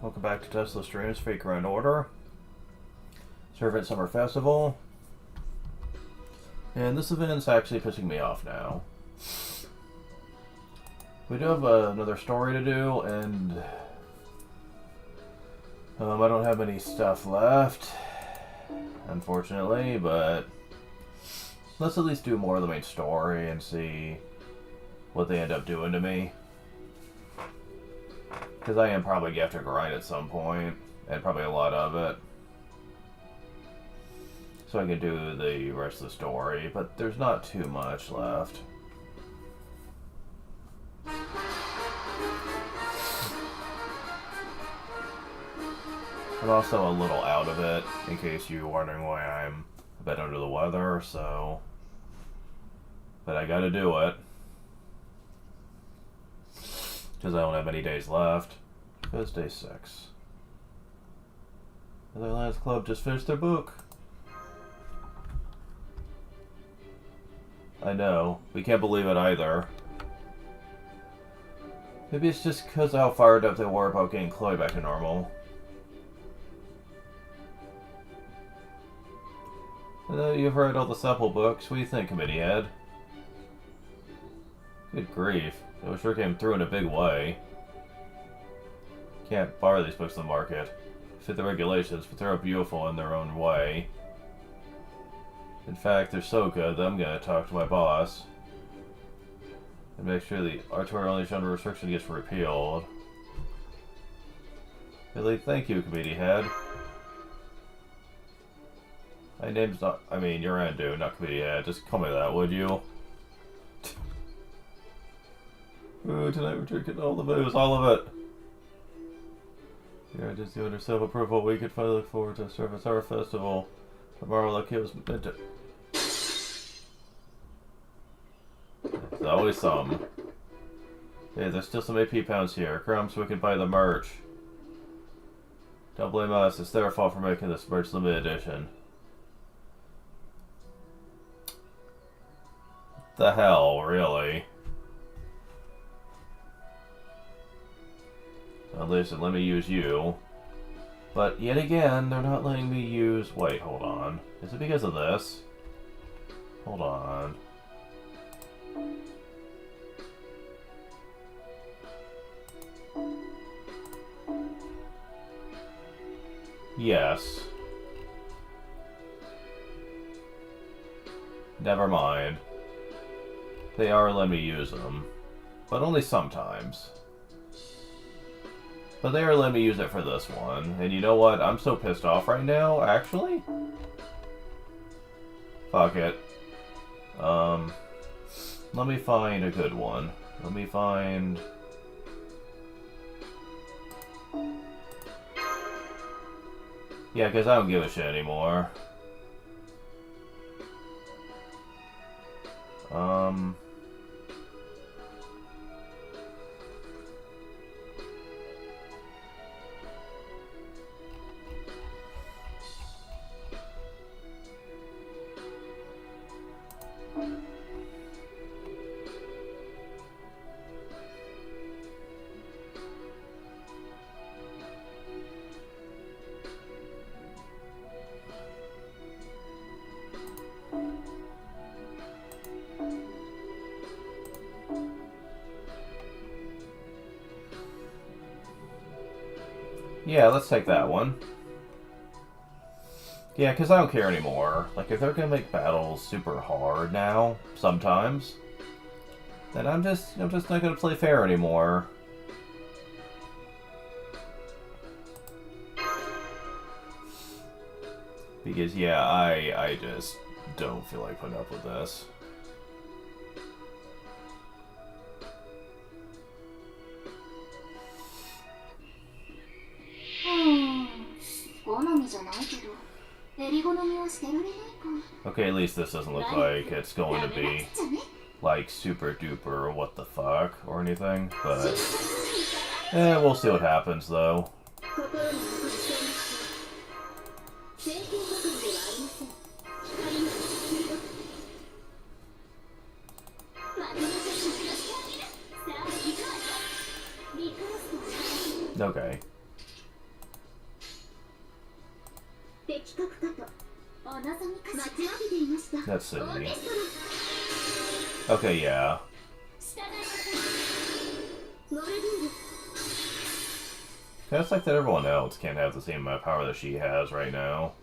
Welcome back to Tesla Streams Fake Grand Order. Servant Summer Festival. And this event's actually pissing me off now. We do have another story to do, and I don't have any stuff left, unfortunately, but let's at least do more of the main story and see what they end up doing to me. Because I am probably going to have to grind at some point, and probably a lot of it. So I can do the rest of the story, but there's not too much left. I'm also a little out of it, in case you're wondering why I'm a bit under the weather, so... But I gotta do it. Because I don't have any days left. Because day 6. Netherlands Club just finished their book. I know. We can't believe it either. Maybe it's just because of how fired up they were about getting Chloe back to normal. I know you've read all the sample books. What do you think, committee head? Good grief. It sure came through in a big way. Can't borrow these books on the market. Fit the regulations, but they're beautiful in their own way. In fact, they're so good that I'm gonna talk to my boss and make sure the arterial under restriction gets repealed. Really, thank you, committee head. My name's not... I mean, you're Andu, not committee head. Just call me that, would you? Ooh, tonight we're drinking all the booze, all of it. Yeah, just the under self-approval, we could finally look forward to Service Hour Festival. Tomorrow, like it was meant to... There's always some. Hey, there's still some AP pounds here. Crumbs, so we can buy the merch. Don't blame us, it's their fault for making this merch limited edition. The hell, really? Now listen, let me use you. But yet again, they're not letting me use... Wait, hold on. Is it because of this? Hold on. Yes. Never mind. They are letting me use them. But only sometimes. But they are letting me use it for this one. And you know what? I'm so pissed off right now, actually. Fuck it. Let me find a good one. Let me find... Yeah, because I don't give a shit anymore. Yeah, let's take that one. Yeah, because I don't care anymore. Like, if they're gonna make battles super hard now, sometimes, then I'm just not gonna play fair anymore. Because, yeah, I just don't feel like putting up with this. Okay, at least this doesn't look like it's going to be, like, super duper what the fuck or anything, but... we'll see what happens, though. Okay. Let's see. Okay, yeah. It's like that everyone else can't have the same amount of power that she has right now.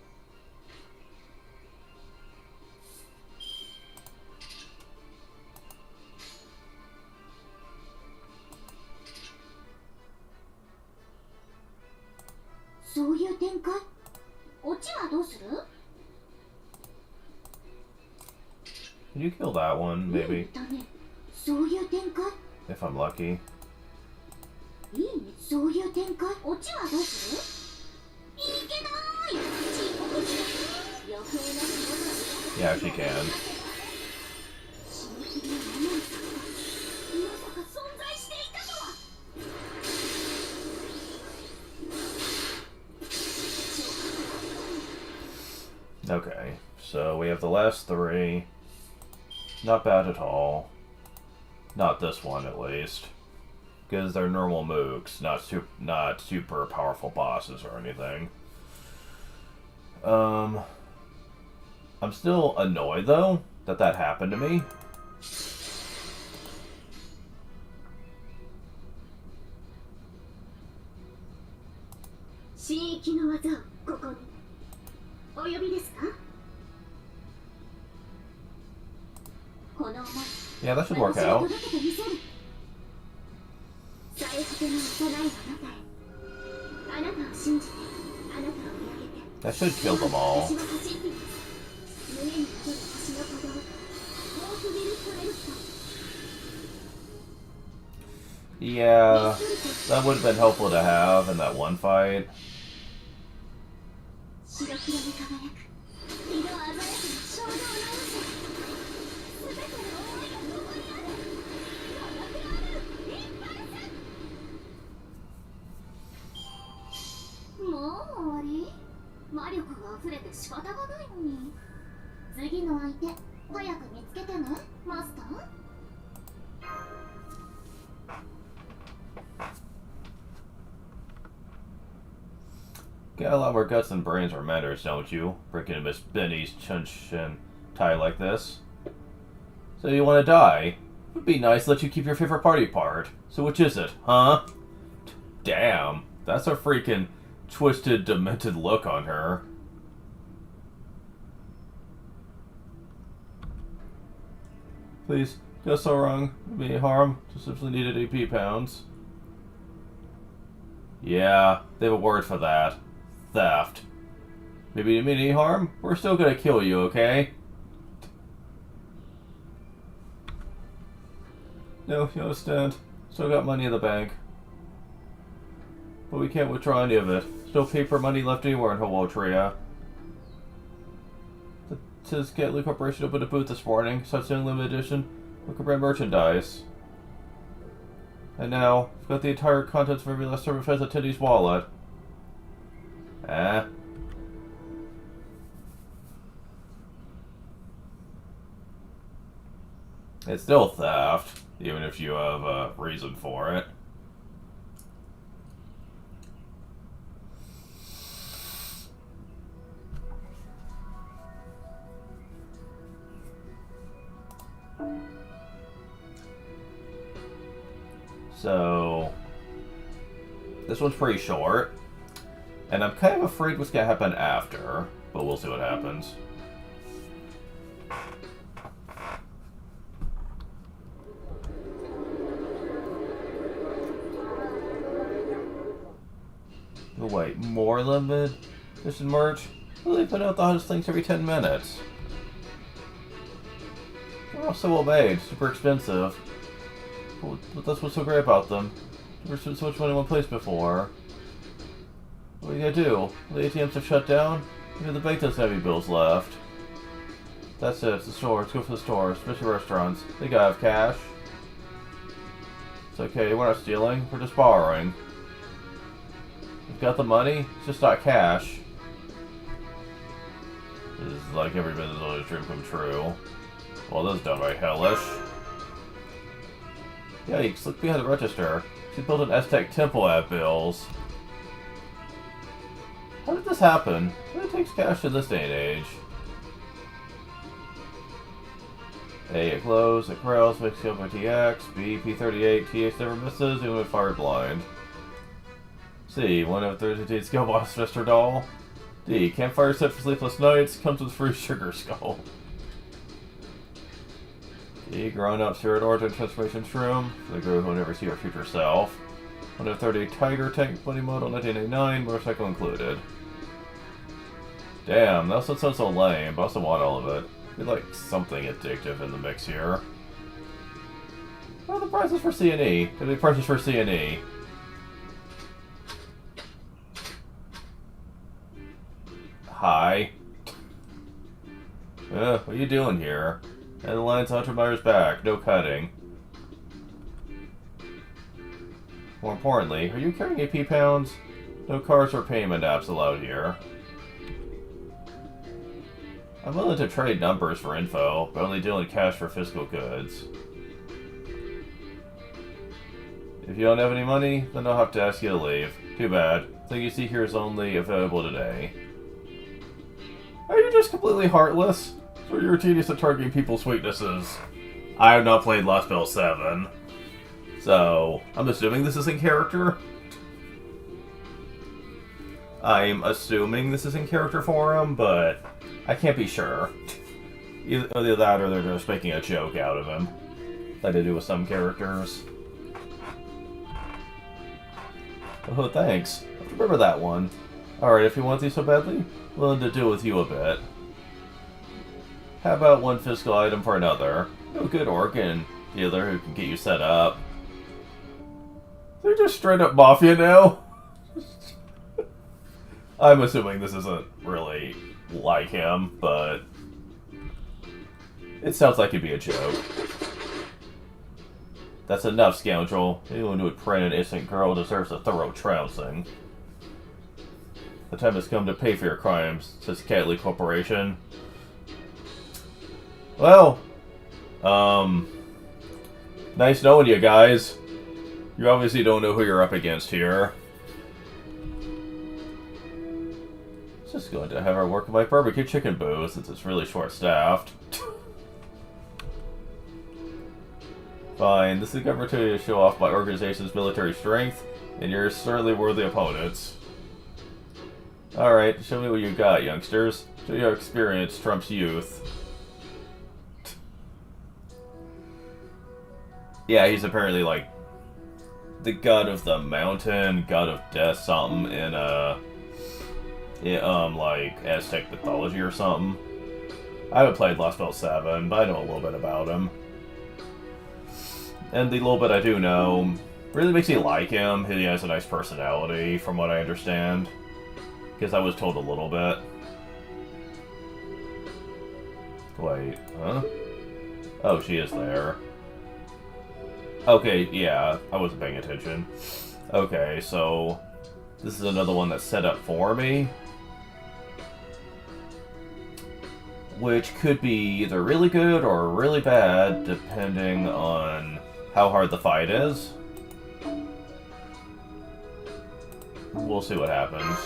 Can you kill that one, maybe? If I'm lucky. Yeah, she can. Okay, so we have the last three. Not bad at all. Not this one, at least. Because they're normal mooks, not super powerful bosses or anything. I'm still annoyed, though, that happened to me. Yeah, that should work out. That should kill them all. Yeah, that would have been helpful to have in that one fight. Got a lot more guts than brains or manners, don't you? Breaking Miss Benny's chun-shin tie like this. So you want to die? It'd be nice to let you keep your favorite party part. So which is it, huh? Damn, that's a freaking twisted, demented look on her. Please, go so wrong. Me harm. Just simply needed AP pounds. Yeah, they have a word for that. Theft. Maybe you mean any harm? We're still gonna kill you, okay? No, you understand. Still got money in the bank. But we can't withdraw any of it. There's no paper money left anywhere in Hawotria. The Tizketli Corporation opened a booth this morning, such an limited edition. Look at brand merchandise. And now, we've got the entire contents of every last service attendee's wallet. It's still theft, even if you have a reason for it. So, this one's pretty short. And I'm kind of afraid what's going to happen after, but we'll see what happens. Oh, wait, more limited edition merch? Well, they put out the hottest things every 10 minutes. They're all so well made, super expensive. But that's what's so great about them. Never spent so much money in one place before. What are you gonna do? The ATMs have shut down? Even the bank doesn't have any bills left. That's it, it's the store. Let's go for the store, especially restaurants. They gotta have cash. It's okay, we're not stealing, we're just borrowing. We've got the money, it's just not cash. This is like every business owner's dream come true. Well, this is downright hellish. Yikes, look behind the register. She built an Aztec temple at Bill's. How did this happen? Who takes cash in this day and age? A, it glows, it growls, makes you up by TX. B, P38, TX never misses, even when fired blind. C, one of 32 skill boss Mr. Doll. D, campfire set for sleepless nights, comes with free sugar skull. E, grown up spirit origin transformation shroom, for the girl who will never see her future self. One of 30 tiger tank buddy model 1989, motorcycle included. Damn, that sounds so lame, but I also want all of it. I feel like something addictive in the mix here. What are the prices for C and E? What are the prices for C and E? Hi. What are you doing here? And the line's Hunter Myers back. No cutting. More importantly, are you carrying AP pounds? No cards or payment apps allowed here. I'm willing to trade numbers for info, but only dealing cash for physical goods. If you don't have any money, then I'll have to ask you to leave. Too bad. Thing you see here is only available today. Are you just completely heartless? Or you're tedious at targeting people's weaknesses? I have not played Lost Bell 7. So, I'm assuming this is in character? I'm assuming this is in character for him, but I can't be sure. Either that or they're just making a joke out of him. Like they do with some characters. Oh, thanks. I'll remember that one. Alright, if you want these so badly, willing to do with you a bit. How about one physical item for another? No good organ dealer who can get you set up. They're just straight up mafia now? I'm assuming this isn't really like him, but it sounds like it'd be a joke. That's enough, scoundrel. Anyone who would prey on an innocent girl deserves a thorough trouncing. The time has come to pay for your crimes, says Catley Corporation. Well, nice knowing you guys. You obviously don't know who you're up against here. Just going to have her work at my barbecue chicken booth since it's really short-staffed. Fine, this is an opportunity to show off my organization's military strength, and you're certainly worthy opponents. Alright, show me what you got, youngsters. Show your experience trumps youth. Yeah, he's apparently like the god of the mountain, god of death, something in like Aztec mythology or something. I haven't played Lost Bell 7, but I know a little bit about him. And the little bit I do know really makes me like him. He has a nice personality, from what I understand. Because I was told a little bit. Wait, huh? Oh, she is there. Okay, yeah, I wasn't paying attention. Okay, so this is another one that's set up for me. Which could be either really good or really bad, depending on how hard the fight is. We'll see what happens.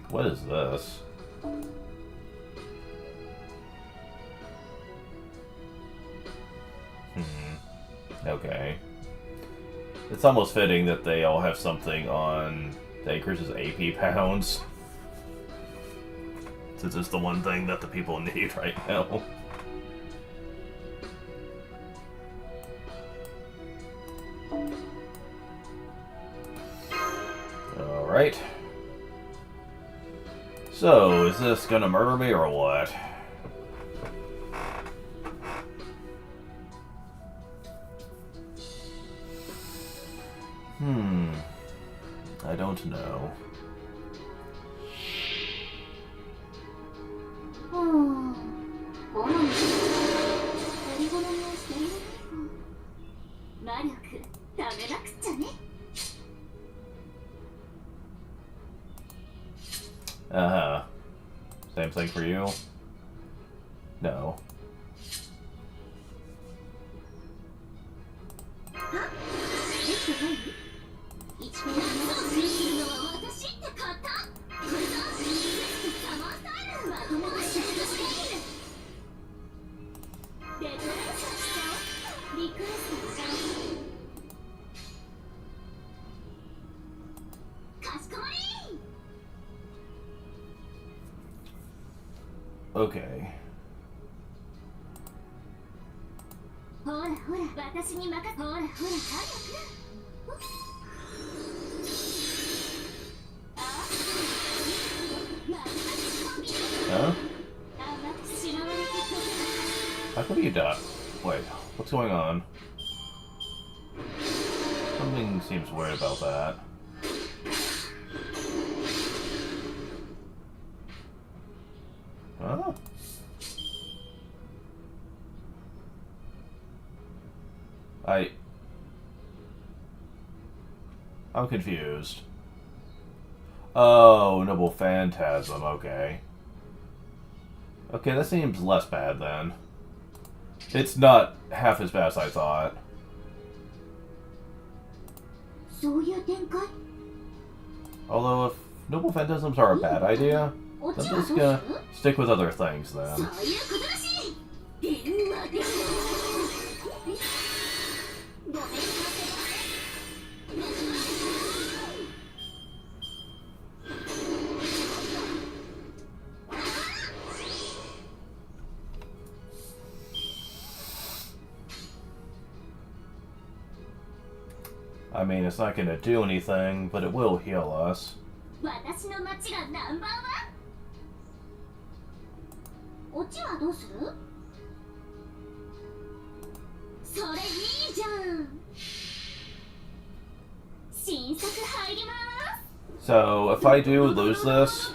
What is this? Okay. It's almost fitting that they all have something on that increases AP pounds. Since it's the one thing that the people need right now. Alright. So, is this gonna murder me or what? I don't know. Same thing for you. No. Okay. Huh? How come you die? Wait, what's going on? Something seems weird about that. Huh? I'm confused. Oh, Noble Phantasm, okay. Okay, that seems less bad then. It's not half as bad as I thought. Although if Noble Phantasms are a bad idea, I'm just gonna stick with other things then. I mean, it's not gonna do anything, but it will heal us. So, if I do lose this,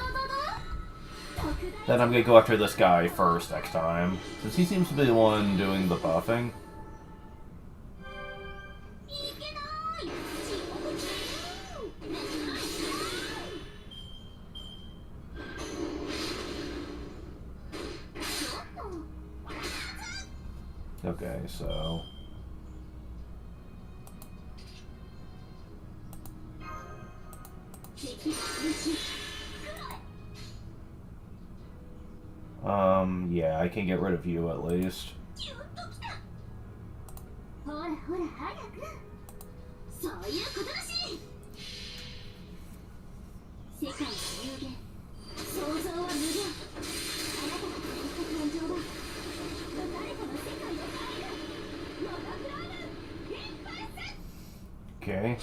then I'm gonna go after this guy first next time, since he seems to be the one doing the buffing. Okay, so... yeah, I can get rid of you at least. Okay.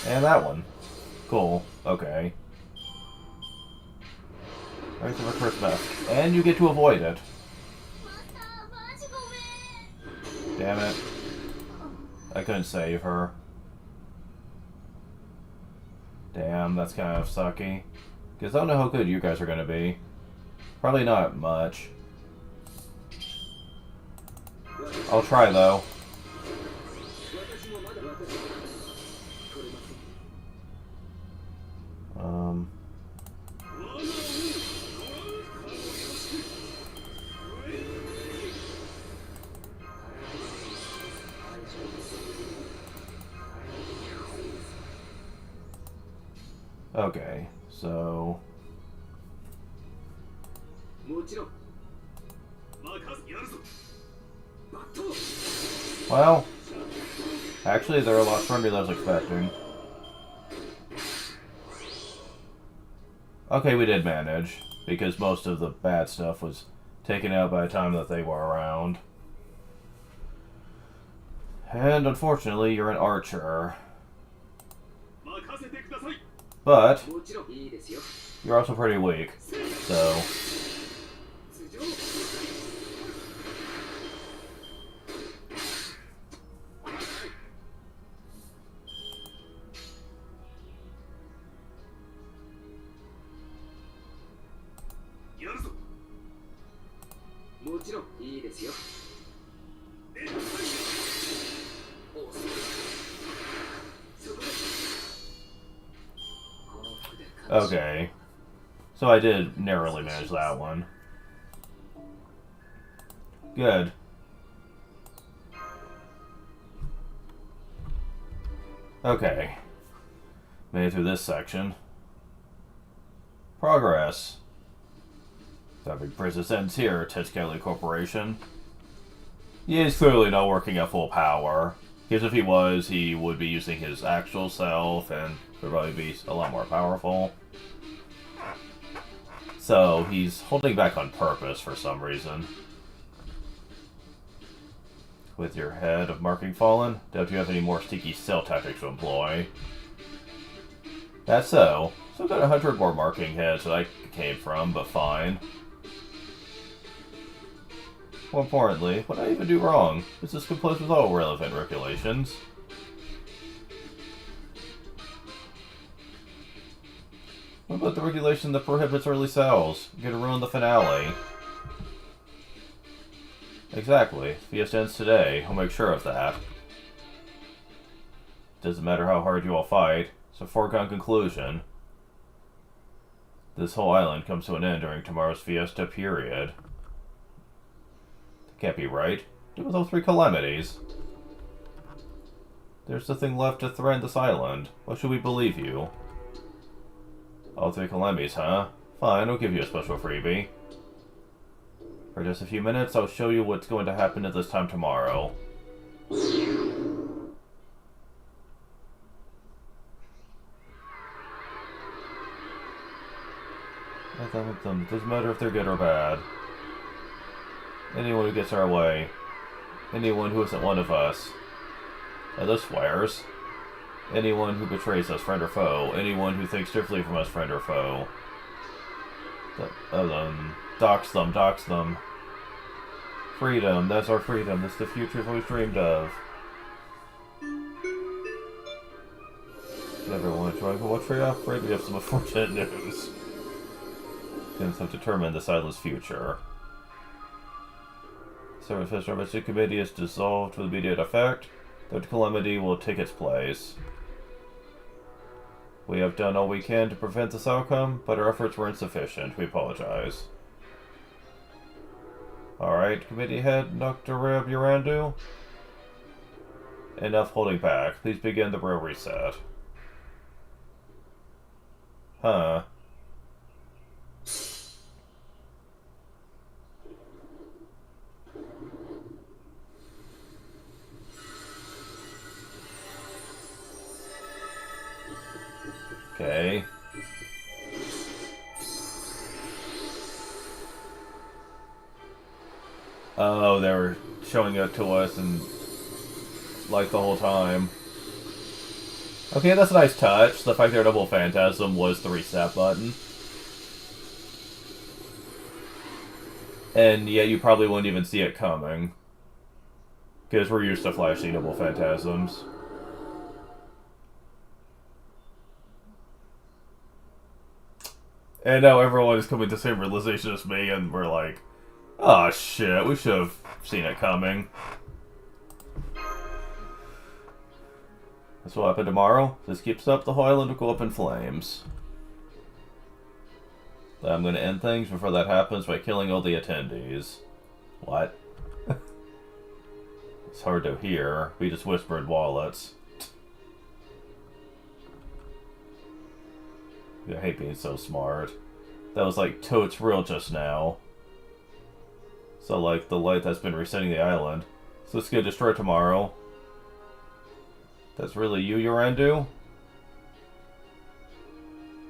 And that one. Cool. Okay. Right to the first mask. And you get to avoid it. Damn it. I couldn't save her. Damn, that's kind of sucky. Because I don't know how good you guys are going to be. Probably not much. I'll try, though. Okay, so... Well, actually they're a lot stronger than I was expecting. Okay, we did manage, because most of the bad stuff was taken out by the time that they were around. And unfortunately, you're an archer. But, you're also pretty weak, so... Okay. So I did narrowly manage that one. Good. Okay. Made it through this section. Progress. That big business ends here, Kelly Corporation. He is clearly not working at full power. Because if he was, he would be using his actual self and would probably be a lot more powerful. So he's holding back on purpose for some reason. With your head of marking fallen, don't you have any more sneaky cell tactics to employ? That's so. Still got 100 more marking heads that I came from, but fine. More importantly, what did I even do wrong? This is complies with all relevant regulations. What about the regulation that prohibits early sales? You're gonna ruin the finale. Exactly. Fiesta ends today. I'll make sure of that. Doesn't matter how hard you all fight. It's a foregone conclusion. This whole island comes to an end during tomorrow's fiesta period. Can't be right. Do with all 3 calamities. There's nothing left to threaten this island. Why should we believe you? All 3 calamities, huh? Fine, I'll give you a special freebie. For just a few minutes, I'll show you what's going to happen at this time tomorrow. It doesn't matter if they're good or bad. Anyone who gets our way. Anyone who isn't one of us. And this swears. Anyone who betrays us, friend or foe. Anyone who thinks differently from us, friend or foe. Dox them, dox them. Freedom, that's our freedom. That's the future we've always dreamed of. Everyone trying to watch trade off? Afraid we have some unfortunate news. Things have determined this island's future. Service Revolution Committee is dissolved with immediate effect. The calamity will take its place. We have done all we can to prevent this outcome, but our efforts were insufficient. We apologize. Alright, Committee Head Dr. Urandu. Enough holding back. Please begin the real reset. Huh. Okay. Oh, they were showing it to us and like the whole time. Okay, that's a nice touch. The fact their double phantasm was the reset button. And yet you probably wouldn't even see it coming. Because we're used to flashing double phantasms. And now everyone is coming to the same realization as me, and we're like, oh shit, we should have seen it coming. This will happen tomorrow. If this keeps up, the whole island will go up in flames. I'm going to end things before that happens by killing all the attendees. What? It's hard to hear. We just whispered wallets. I hate being so smart. That was like totes real just now. So like the light that's been resetting the island. So it's gonna destroy tomorrow. That's really you, Urandu?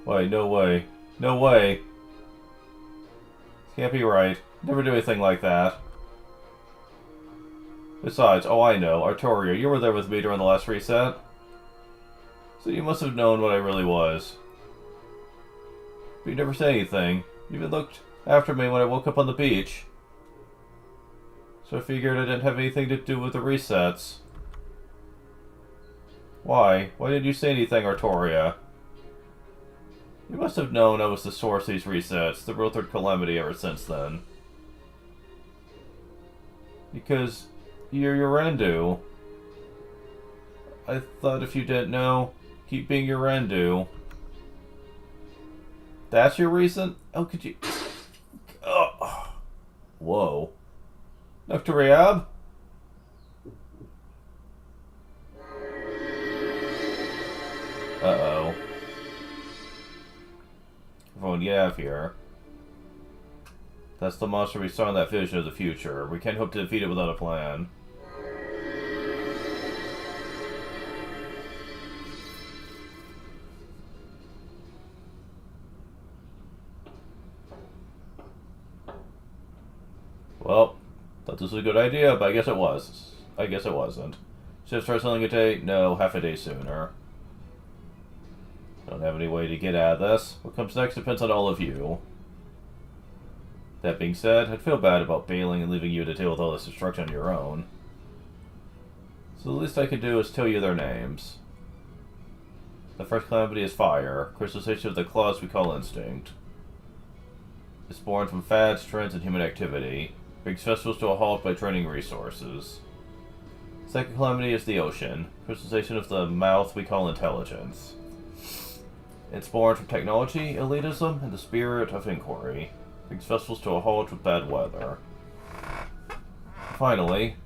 Wait, no way. No way. Can't be right. Never do anything like that. Besides, oh I know, Artoria, you were there with me during the last reset. So you must have known what I really was. But you never said anything. You even looked after me when I woke up on the beach. So I figured I didn't have anything to do with the resets. Why? Why didn't you say anything, Artoria? You must have known I was the source of these resets, the real third calamity ever since then. Because you're Urandu. I thought if you didn't know, keep being Urandu. That's your reason? Oh, could you... Oh. Whoa. Dr. Rehab? Uh-oh. Everyone get out of here. That's the monster we saw in that vision of the future. We can't hope to defeat it without a plan. Well, thought this was a good idea, but I guess it was. I guess it wasn't. Should have started selling a day? No, half a day sooner. Don't have any way to get out of this. What comes next depends on all of you. That being said, I'd feel bad about bailing and leaving you to deal with all this destruction on your own. So the least I can do is tell you their names. The first calamity is fire, crystallization of the claws we call instinct. It's born from fads, trends, and human activity. Brings festivals to a halt by draining resources. Second calamity is the ocean, crystallization of the mouth we call intelligence. It's born from technology, elitism, and the spirit of inquiry. Brings festivals to a halt with bad weather. Finally,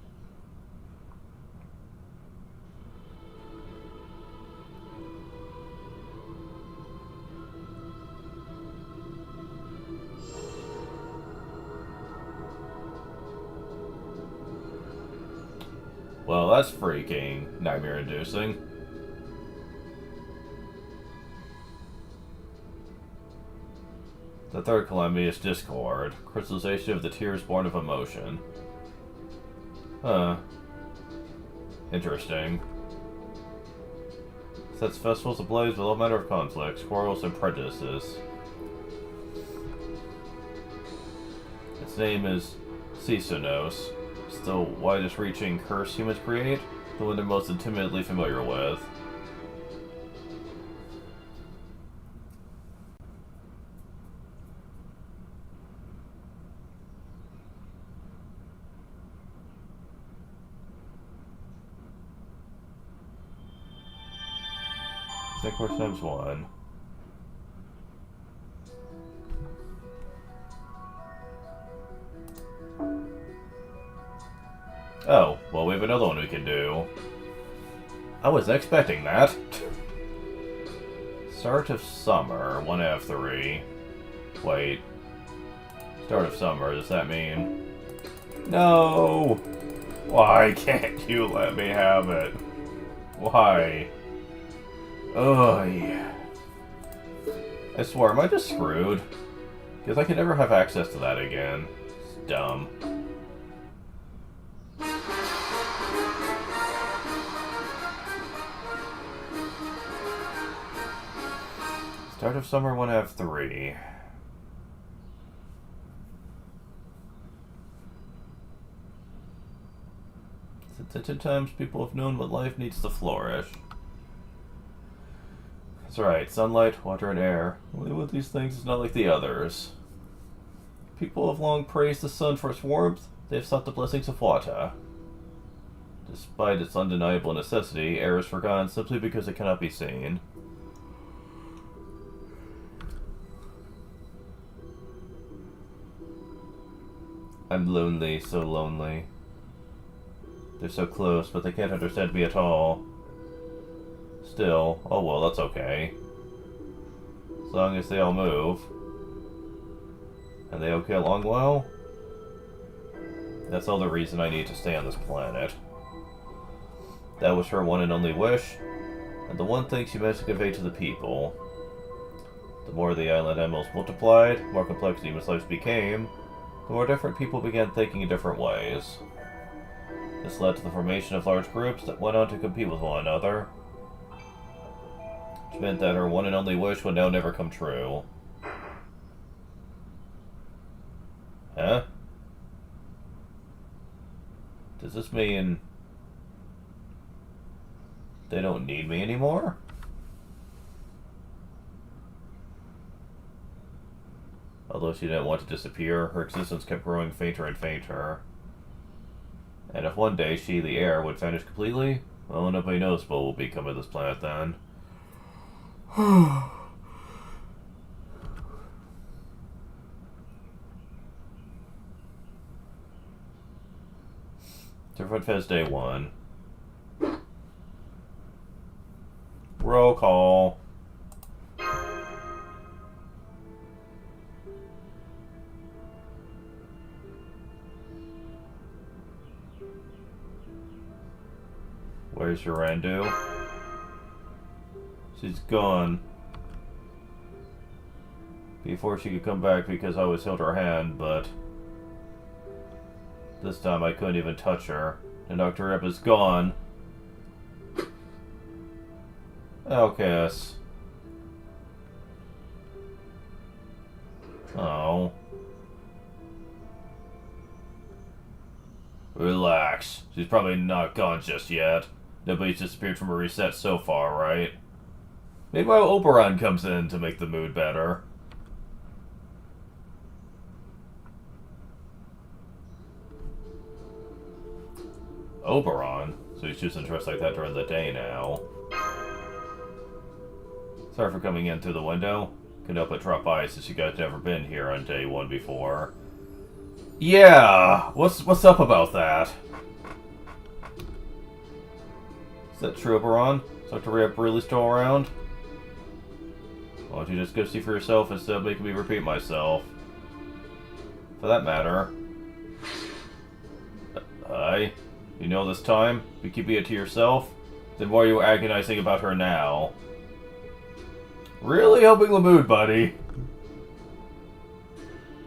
well, that's freaking nightmare-inducing. The third calamity is discord, crystallization of the tears born of emotion. Huh. Interesting. Sets festivals ablaze with all manner of conflicts, quarrels, and prejudices. Its name is Okeanos. It's the widest-reaching curse humans create, the one they're most intimately familiar with. Decor times 1. Oh, well, we have another one we can do. I wasn't expecting that. Start of summer, 1 out of 3. Wait. Start of summer, does that mean... No! Why can't you let me have it? Why? Ugh. I swear, am I just screwed? Because I can never have access to that again. It's dumb. Start of summer, 1 out of 3. Since ancient times, people have known what life needs to flourish. That's right, sunlight, water, and air. Only with these things is not like the others. People have long praised the sun for its warmth. They have sought the blessings of water. Despite its undeniable necessity, air is forgotten simply because it cannot be seen. I'm lonely, so lonely. They're so close, but they can't understand me at all. Still, oh well, that's okay. As long as they all move. And they all get along well. That's all the reason I need to stay on this planet. That was her one and only wish, and the one thing she managed to convey to the people. The more the island animals multiplied, the more complex human lives became, the more different people began thinking in different ways. This led to the formation of large groups that went on to compete with one another, which meant that her one and only wish would now never come true. Huh? Does this mean they don't need me anymore? Although she didn't want to disappear, her existence kept growing fainter and fainter. And if one day she, the heir, would vanish completely, well, nobody knows what will become of this planet then. Different Fez Day 1. Roll call. Where's Urandu? She's gone. Before she could come back because I always held her hand, but this time I couldn't even touch her. And Dr. Ep is gone. Okeanos. Oh. Relax. She's probably not gone just yet. Nobody's disappeared from a reset so far, right? Maybe while Oberon comes in to make the mood better. Oberon? So he's choosing dress like that during the day now. Sorry for coming in through the window. Couldn't help but drop by since you guys never been here on day 1 before. Yeah! What's up about that? Is that true, Oberon? Is Dr. Rip really still around? Why don't you just go see for yourself instead of making me repeat myself? For that matter. Hi. You know this time? You're keeping it to yourself? Then why are you agonizing about her now? Really helping the mood, buddy.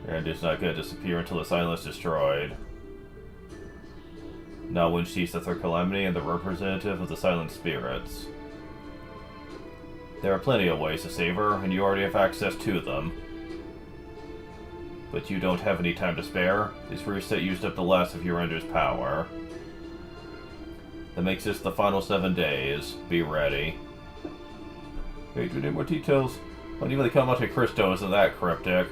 Urandu's not gonna disappear until the silence is destroyed. Not when she's the third calamity and the representative of the silent spirits. There are plenty of ways to save her, and you already have access to them. But you don't have any time to spare. This reset used up the last of Urandu's power. That makes this the final 7 days. Be ready. Wait, do we need more details? When even the come Monte Cristo isn't that cryptic.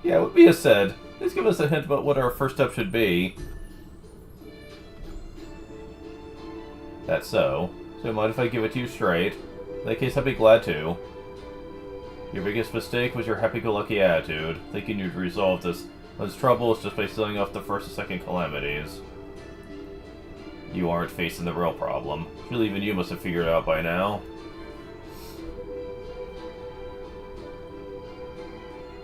Yeah, what Mia said. Please give us a hint about what our first step should be. That's so. So mind if I give it to you straight? In that case, I'd be glad to. Your biggest mistake was your happy-go-lucky attitude, thinking you'd resolve this troubles just by sealing off the first and second calamities. You aren't facing the real problem. Surely even you must have figured it out by now.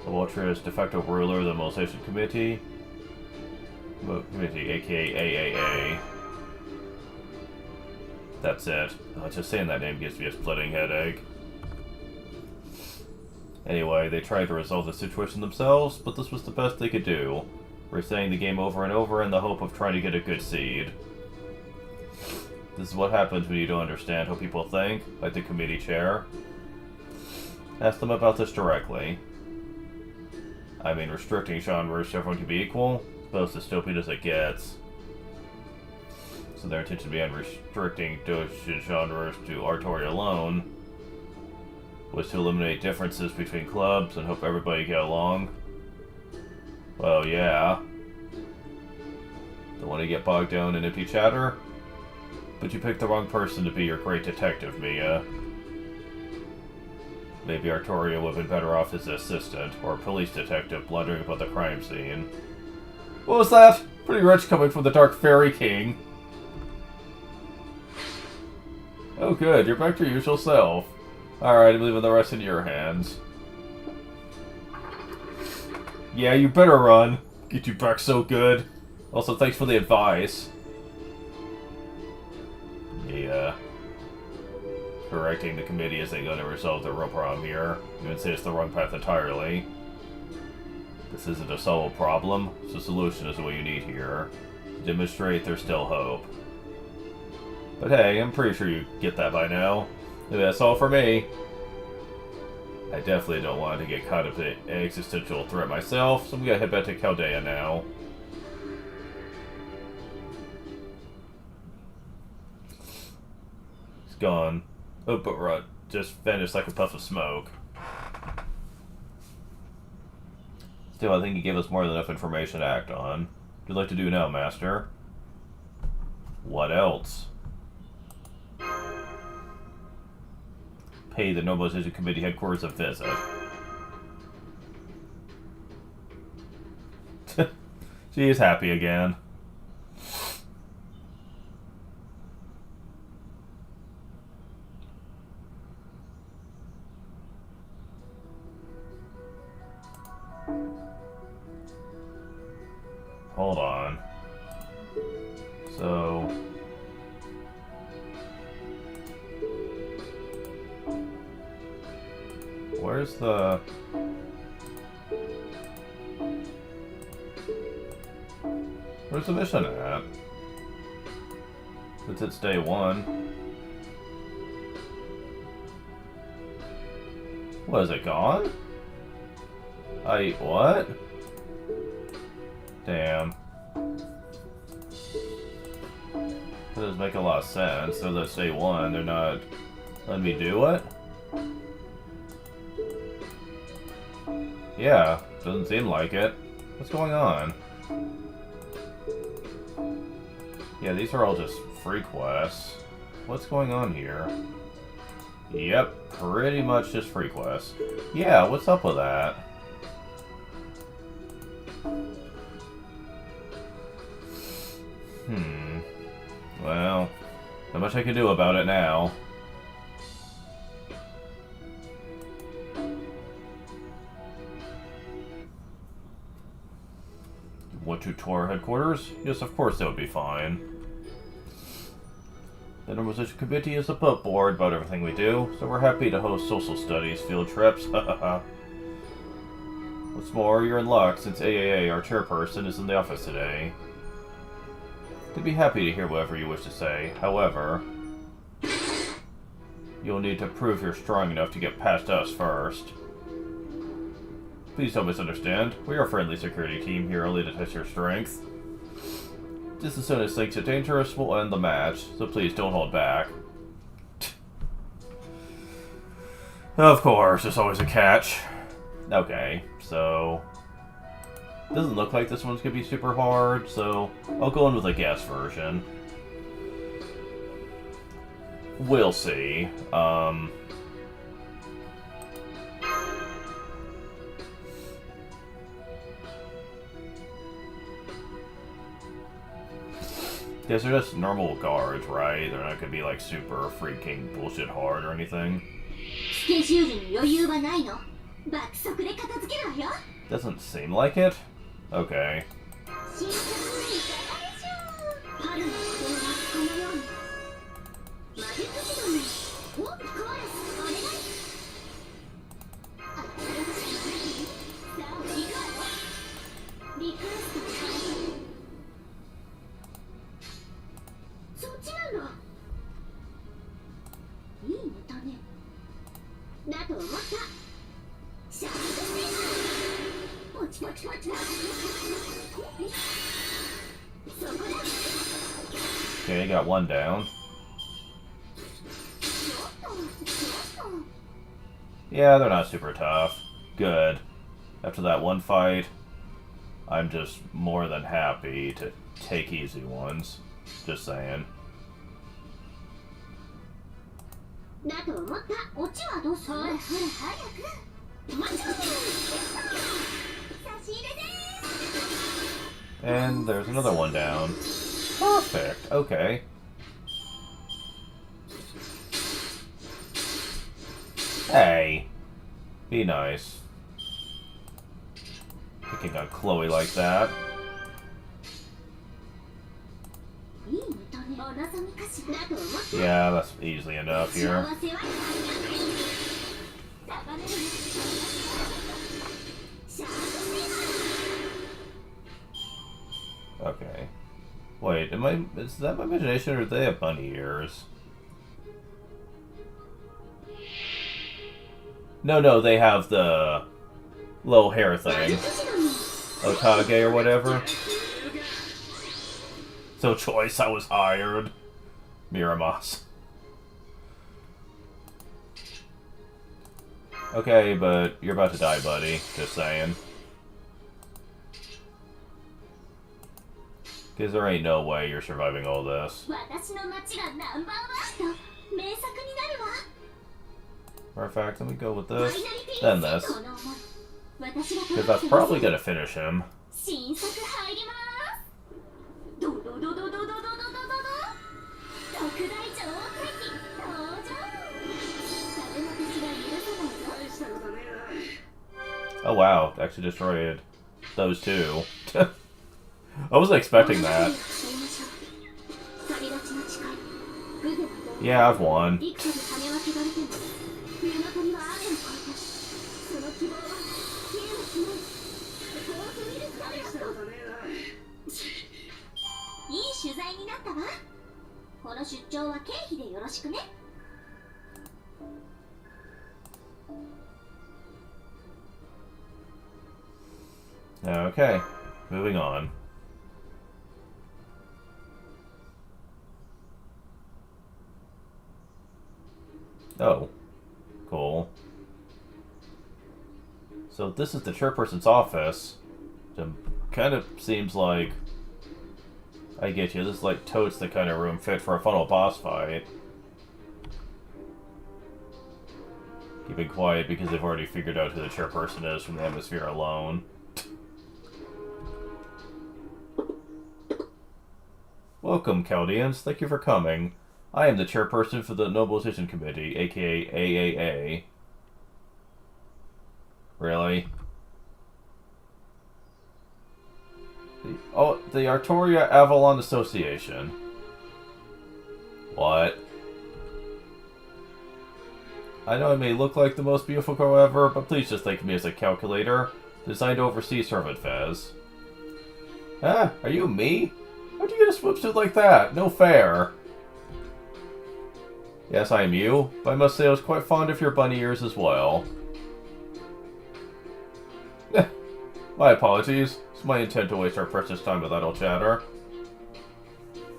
The Ultra's de facto ruler of the Mobilization Committee, aka AAA. That's it. Just saying that name gives me a splitting headache. Anyway, they tried to resolve the situation themselves, but this was the best they could do. Resetting the game over and over in the hope of trying to get a good seed. This is what happens when you don't understand how people think, like the committee chair. Ask them about this directly. I mean, restricting genres so everyone can be equal? It's about as dystopian as it gets. So their intention behind restricting genres to Artori alone was to eliminate differences between clubs and hope everybody get along. Well, yeah. Don't want to get bogged down in empty chatter? But you picked the wrong person to be your great detective, Mia. Maybe Artoria would have been better off as an assistant, or a police detective blundering about the crime scene. What was that? Pretty rich coming from the Dark Fairy King. Oh good, you're back to your usual self. Alright, I'm leaving the rest in your hands. Yeah, you better run. Get you back so good. Also, thanks for the advice. Yeah. Correcting the committee isn't going to resolve the real problem here. You would say it's the wrong path entirely. This isn't a solvable problem, so solution is what you need here. To demonstrate there's still hope. But hey, I'm pretty sure you get that by now. Maybe that's all for me. I definitely don't want to get caught up in an existential threat myself, so I'm gonna head back to Chaldea now. It's gone. Oh, but right, just vanished like a puff of smoke. Still, I think he gave us more than enough information to act on. What would you like to do now, Master? What else? Pay the Normalization Committee headquarters a visit. She's She's happy again. Hold on. So... where's the... where's the mission at? Since it's day 1. What, is it gone? What? Damn. That doesn't make a lot of sense. So that's day 1, they're not letting me do it? Yeah, doesn't seem like it. What's going on? Yeah, these are all just free quests. What's going on here? Yep, pretty much just free quests. Yeah, what's up with that? Well, not much I can do about it now. Want to tour headquarters? Yes, of course that would be fine. The Normalization Committee is above board about everything we do, so we're happy to host social studies field trips. What's more, you're in luck since AAA, our chairperson, is in the office today. They'd be happy to hear whatever you wish to say. However, you'll need to prove you're strong enough to get past us first. Please don't misunderstand. We are a friendly security team here only to test your strength. Just as soon as things get dangerous, we'll end the match, so please don't hold back. Of course, there's always a catch. Okay, so... doesn't look like this one's gonna be super hard, so I'll go in with a guess version. We'll see. Guess they're just normal guards, right? They're not gonna be like super freaking bullshit hard or anything. Doesn't seem like it. Okay. Okay, got one down. Yeah, they're not super tough. Good. After that one fight, I'm just more than happy to take easy ones. Just saying. And there's another one down. Perfect. Okay. Hey. Be nice. Picking on Chloe like that. Yeah, that's easily enough here. Okay. Wait, is that my imagination or do they have bunny ears? No, they have the little hair thing. Otage or whatever. So choice, I was hired. Miramas. Okay, but you're about to die, buddy. Just saying. Because there ain't no way you're surviving all this. Matter of fact, let me go with this, then this. Because that's probably going to finish him. 新作入ります。ドドドドドドドドドドド。特大超敵登場。誰も私が許さないぞ。大したことねえな。 Oh wow, actually destroyed those two. I wasn't expecting that. Yeah, I've won. Okay, moving on. Oh, cool. So this is the chairperson's office. It kind of seems like... I get you, this is like totes the kind of room fit for a final boss fight. Keeping quiet because they've already figured out who the chairperson is from the atmosphere alone. Welcome, Chaldeans. Thank you for coming. I am the chairperson for the Nobilization Committee, aka AAA. Really? The Artoria Avalon Association. What? I know I may look like the most beautiful girl ever, but please just think of me as a calculator designed to oversee servant affairs. Ah, are you me? How'd you get a swimsuit like that? No fair. Yes, I am you, but I must say I was quite fond of your bunny ears as well. My apologies. It's my intent to waste our precious time with idle chatter.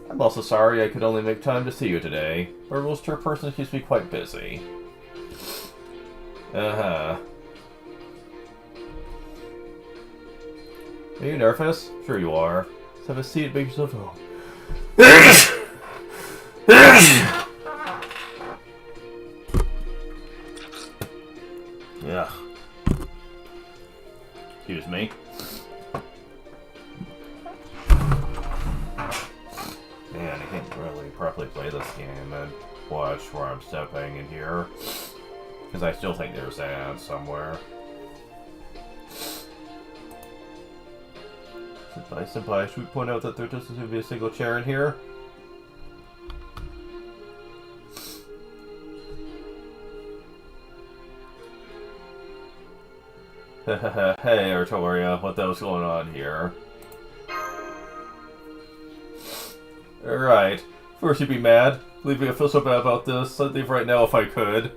I'm also sorry I could only make time to see you today, but Rules Chairperson keeps me quite busy. Uh-huh. Are you nervous? Sure you are. Let's have a seat, make yourself home. Yeah. Excuse me. Man, I can't really properly play this game and watch where I'm stepping in here. Because I still think there's ads somewhere. Senpai, should we point out that there doesn't seem to be a single chair in here? Hey, Artoria, what the hell's going on here? Alright, first you'd be mad. Believe me, I feel so bad about this. I'd leave right now if I could.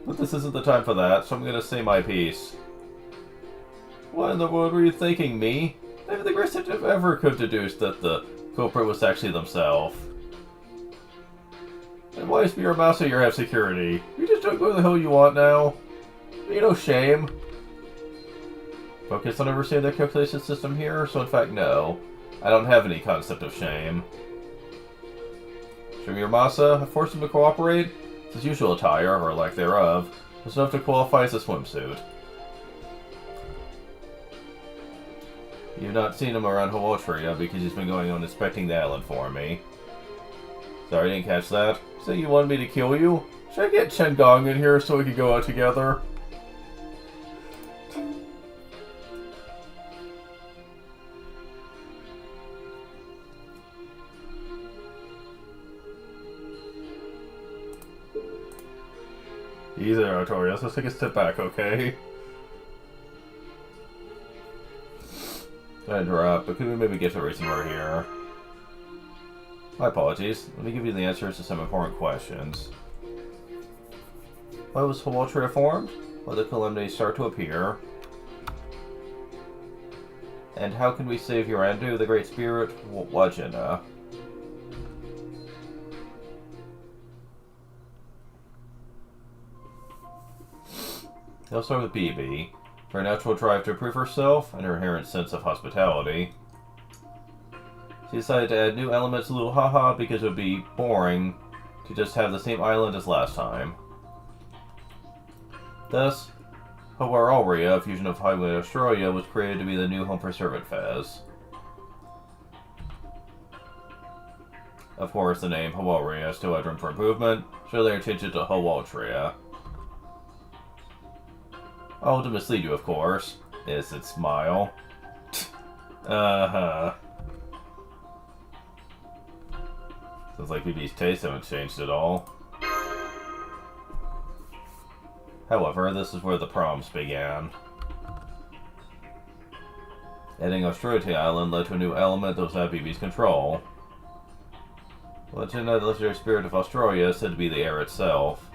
But this isn't the time for that, so I'm gonna say my piece. What in the world were you thinking, me? Maybe the worst detective ever could deduce that the culprit was actually themselves. And why is Miramasa your head of security? You just don't go where the hell you want now. You know, shame. Focus on overseeing the calculation system here, so in fact, no. I don't have any concept of shame. Should Miramasa have forced him to cooperate? His usual attire, or lack thereof, was enough to qualify as a swimsuit. You've not seen him around Hawatria because he's been going on inspecting the island for me. Sorry, I didn't catch that. So you wanted me to kill you? Should I get Chen Gong in here so we could go out together? Easy there, Artorias. Let's take a step back, okay? I interrupt, but could we maybe get to racing right here? My apologies. Let me give you the answers to some important questions. Why was Hawatria formed? Why did the calamities start to appear? And how can we save Yorandu, the Great Spirit, Wajina? I'll start with BB. Her natural drive to improve herself and her inherent sense of hospitality. She decided to add new elements to Luhaha because it would be boring to just have the same island as last time. Thus, Hawaii, a fusion of Highway and Australia, was created to be the new home for Servant Fez. Of course, the name Hawaii still had room for improvement, so they changed it to Hawaltria. Oh, to mislead you, of course. Is it smile? Uh-huh. Sounds like BB's tastes haven't changed at all. However, this is where the problems began. Adding Australia to the island led to a new element that was out of BB's control. The legendary spirit of Australia is said to be the air itself.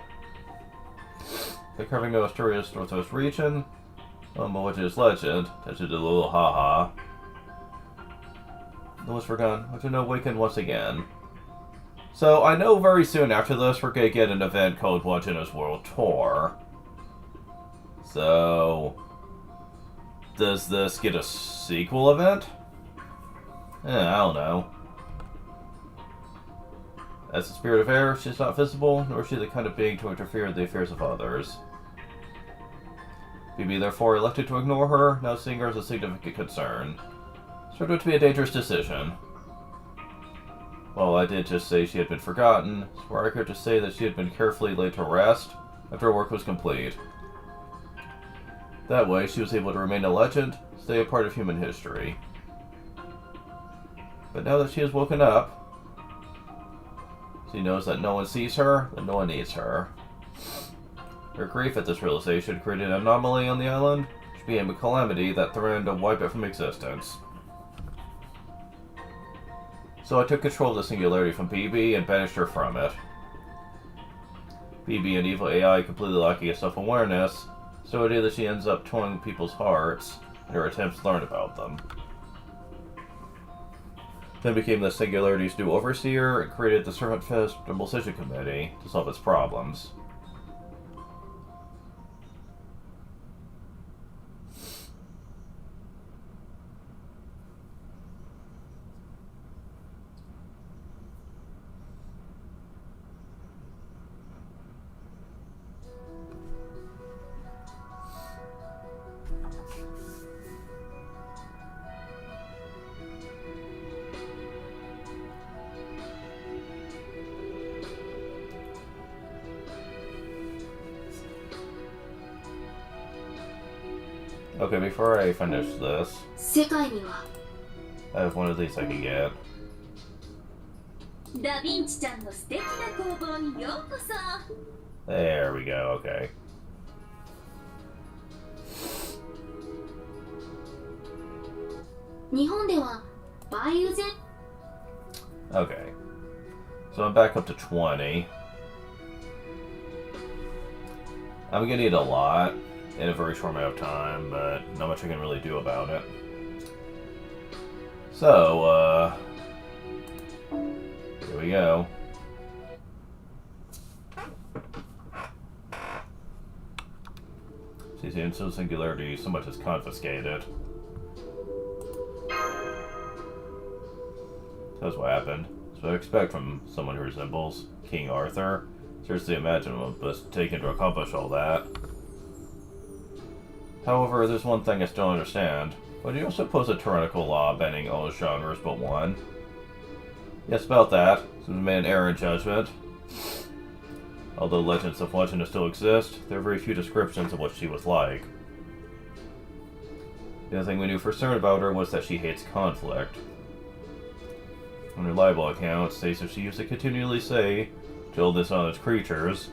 The carving of Australia's northwest region, which is legend, touched a little haha. The was forgotten, which I know awakened once again. So I know very soon after this we're gonna get an event called Okeanos World Tour. So does this get a sequel event? I don't know. As the spirit of air, she's not visible, nor is she the kind of being to interfere in the affairs of others. BB therefore elected to ignore her, now seeing her as a significant concern. This turned out to be a dangerous decision. Well, I did just say she had been forgotten, it's more accurate to say that she had been carefully laid to rest after her work was complete. That way, she was able to remain a legend, stay a part of human history. But now that she has woken up, she knows that no one sees her, and no one needs her. Her grief at this realization created an anomaly on the island, which became a calamity that threatened to wipe it from existence. So I took control of the singularity from BB and banished her from it. BB, an evil AI completely lacking in self-awareness, so I did that she ends up toying with people's hearts in her attempts to learn about them. Then became the Singularity's new overseer and created the Servant Fez Demolisation Committee to solve its problems. Okay, before I finish this, 世界には I have one of these I can get. ダヴィンチちゃんの素敵な工房にようこそ。 There we go, okay. 日本では梅雨前 Okay. So I'm back up to 20. I'm gonna need a lot in a very short amount of time, but not much I can really do about it. So, here we go. See, the instant singularity so much is confiscated. That's what happened. So I expect from someone who resembles King Arthur. Seriously imagine what was taken to accomplish all that. However, there's one thing I still don't understand. Why do you also oppose a tyrannical law banning all genres but one? Yes, about that. Since we made an error in judgment. Although legends of Legend still exist, there are very few descriptions of what she was like. The only thing we knew for certain about her was that she hates conflict. Unreliable accounts say that she used to continually say, to all dishonest creatures,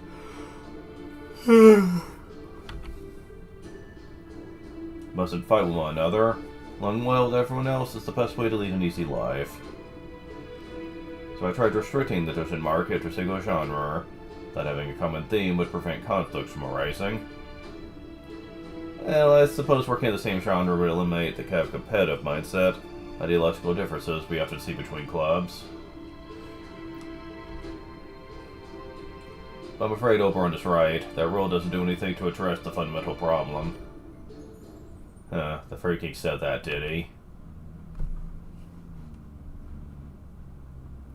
mustn't fight with one another. Along well with everyone else is the best way to lead an easy life. So I tried restricting the doujin market to a single genre, that having a common theme would prevent conflicts from arising. Well, I suppose working in the same genre would eliminate the kind of competitive mindset, ideological differences we often see between clubs. But I'm afraid Oberon is right. That rule doesn't do anything to address the fundamental problem. The freaking said that, did he?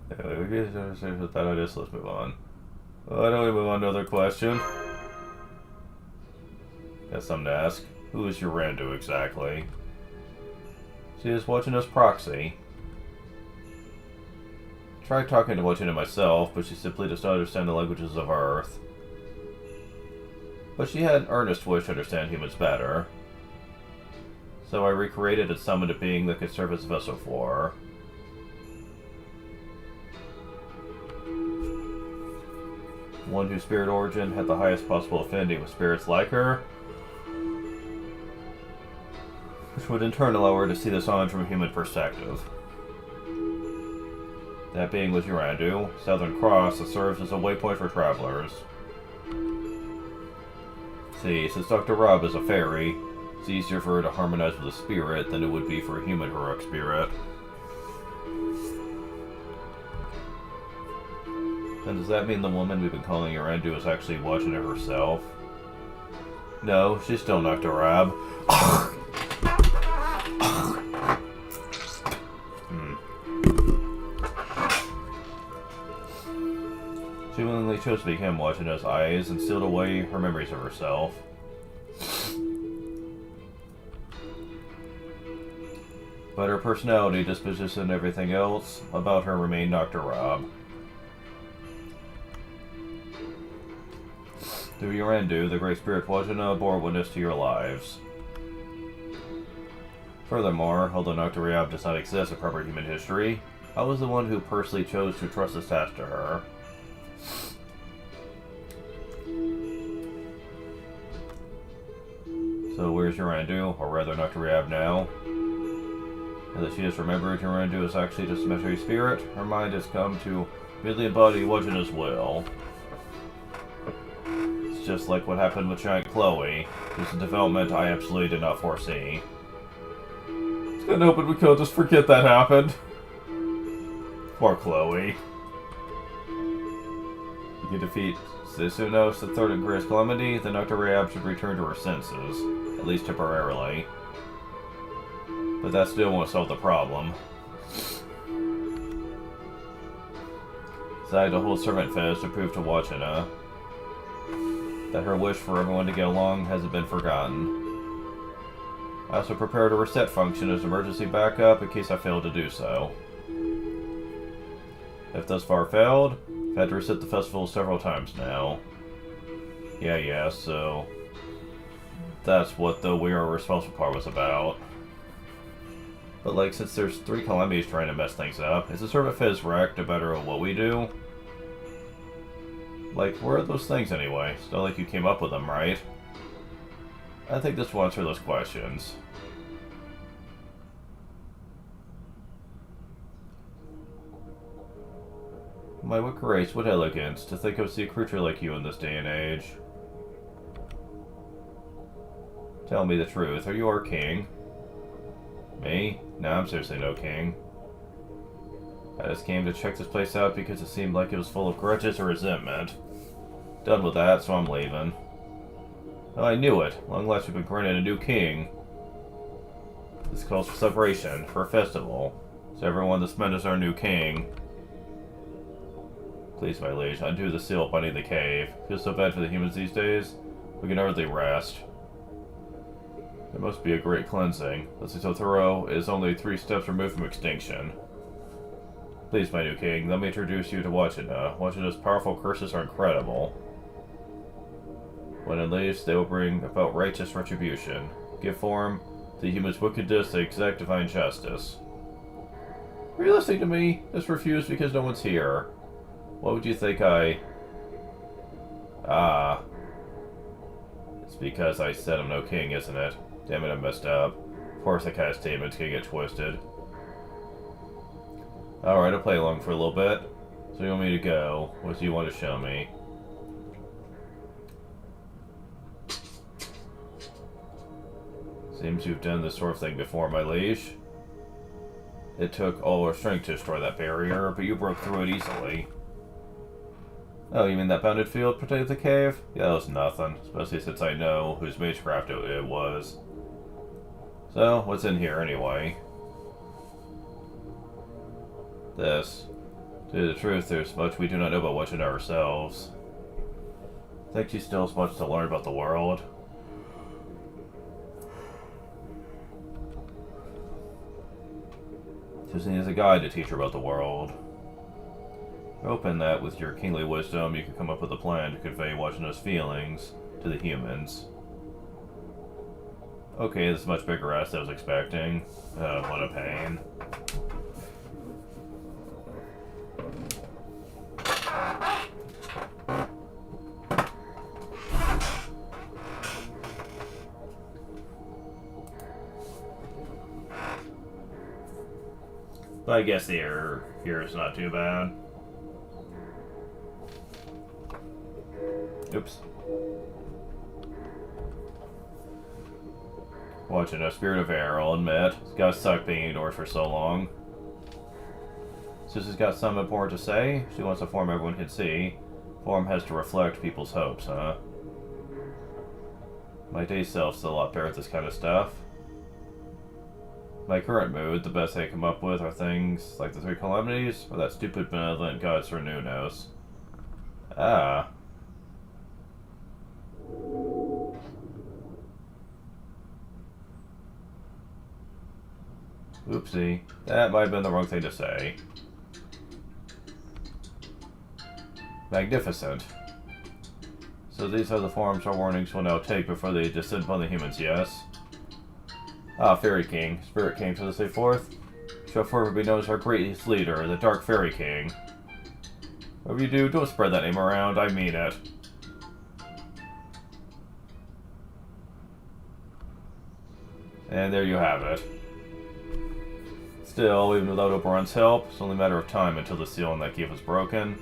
With that, let's move on. Why don't we move on to another question? Got something to ask. Who is Urandu exactly? She is Wojina's proxy. Tried talking to Wojina myself, but she simply does not understand the languages of Earth. But she had an earnest wish to understand humans better. So I recreated and summoned a being that could serve as a vessel for her. One whose spirit origin had the highest possible affinity with spirits like her, which would in turn allow her to see this island from a human perspective. That being was Urandu, Southern Cross that serves as a waypoint for travelers. See, since Dr. Rob is a fairy, it's easier for her to harmonize with a spirit than it would be for a human heroic spirit. Then does that mean the woman we've been calling Urandu is actually watching it herself? No, she's still Dr. Rob. She willingly chose to become Wojina's eyes and sealed away her memories of herself. But her personality, disposition, and everything else about her remained Dr. Rob. Through Urandu, the Great Spirit Wojina bore witness to your lives. Furthermore, although Dr. Rob does not exist in proper human history, I was the one who personally chose to trust this task to her. So where's Urandu, or rather Dr. Rob now? And that she has remembered Urandu is actually just a mystery spirit, her mind has come to merely embody Wojina's will. It's just like what happened with Giant Chloe, whose development I absolutely did not foresee. It's kinda hoping we could just forget that happened. Poor Chloe. You can defeat Susunos, the third and greatest calamity, then Dr. Rob should return to her senses, at least temporarily. But that still won't solve the problem. Decided to hold Servant Fest to prove to Wojina that her wish for everyone to get along hasn't been forgotten. I also prepared a reset function as emergency backup in case I failed to do so. If thus far failed, I've had to reset the festival several times now. Yeah, so that's what the we are responsible part was about. But like, since there's 3 calamities trying to mess things up, is the Servant Fizz wrecked no matter what we do? Like, where are those things anyway? It's not like you came up with them, right? I think this will answer those questions. My what grace, what elegance, to think of see a creature like you in this day and age. Tell me the truth, are you our king? Me? No, I'm seriously no king. I just came to check this place out because it seemed like it was full of grudges or resentment. Done with that, so I'm leaving. Oh, I knew it. Long last we've been granted a new king. This calls for celebration, for a festival. So everyone to spend as our new king. Please, my liege, undo the seal binding the cave. Feels so bad for the humans these days. We can hardly rest. There must be a great cleansing. This is so thorough, it is only 3 steps removed from extinction. Please, my new king, let me introduce you to Wojina. Wojina's powerful curses are incredible. When unleashed, they will bring about righteous retribution. Give form to the human's wickedness, they exact divine justice. Are you listening to me? Just refuse because no one's here. What would you think Ah. It's because I said I'm no king, isn't it? Damn it, I messed up. Of course that kind of statement's gonna get twisted. Alright, I'll play along for a little bit. So you want me to go? What do you want to show me? Seems you've done this sort of thing before, my liege. It took all our strength to destroy that barrier, but you broke through it easily. Oh, you mean that bounded field protected the cave? Yeah, that was nothing, especially since I know whose magecraft it was. So, what's in here anyway? This. To tell you the truth, there's much we do not know about Wojina ourselves. Think she still has much to learn about the world? Just needs a guide to teach her about the world. Hoping that with your kingly wisdom, you could come up with a plan to convey Washina's feelings to the humans. Okay, this is much bigger ass than I was expecting. What a pain. But I guess the error here is not too bad. Oops. Watching a spirit of air, I'll admit. It's got stuck being ignored for so long. Susie's got something important to say. She wants a form everyone can see. Form has to reflect people's hopes, huh? My day self's still a lot better at this kind of stuff. My current mood, the best I come up with are things like the 3 calamities, or that stupid benevolent god Sir Nunos. Ah. Oopsie. That might have been the wrong thing to say. Magnificent. So these are the forms our warnings will now take before they descend upon the humans, yes? Ah, Fairy King. Spirit King, to say forth. Shall forever be known as our greatest leader, the Dark Fairy King. Whatever you do, don't spread that name around, I mean it. And there you have it. Still, even without Oberon's help, it's only a matter of time until the seal on that key was broken.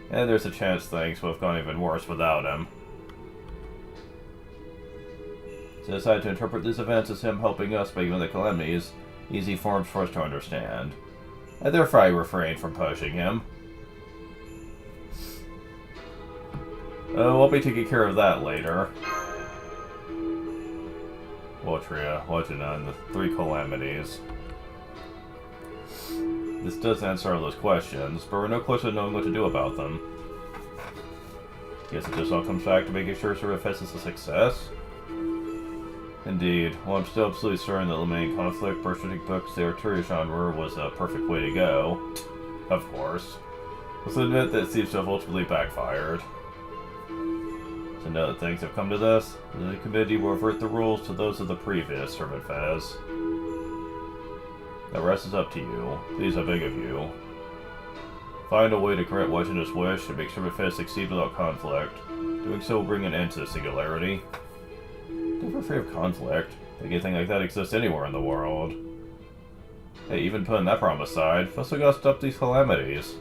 And there's a chance things would have gone even worse without him. So I decided to interpret these events as him helping us by giving the calamities easy forms for us to understand. And therefore I refrained from pushing him. Oh, I'll be taking care of that later. Voltria, Wajina, and the 3 calamities. This does answer all those questions, but we're no closer to knowing what to do about them. Guess it just all comes back to making sure Survivfest is a success? Indeed. While I'm still absolutely certain that eliminating conflict, bursting books, the artillery genre was a perfect way to go. Of course. Let's admit that it seems to have ultimately backfired. So now that things have come to this, the committee will revert the rules to those of the previous Survivfest. The rest is up to you. Please, I beg of you. Find a way to grant Wajina's wish and make Survivfest succeed without conflict. Doing so will bring an end to the singularity. Never afraid of conflict. Think anything like that exists anywhere in the world. Hey, even putting that problem aside, we also gotta stop these calamities.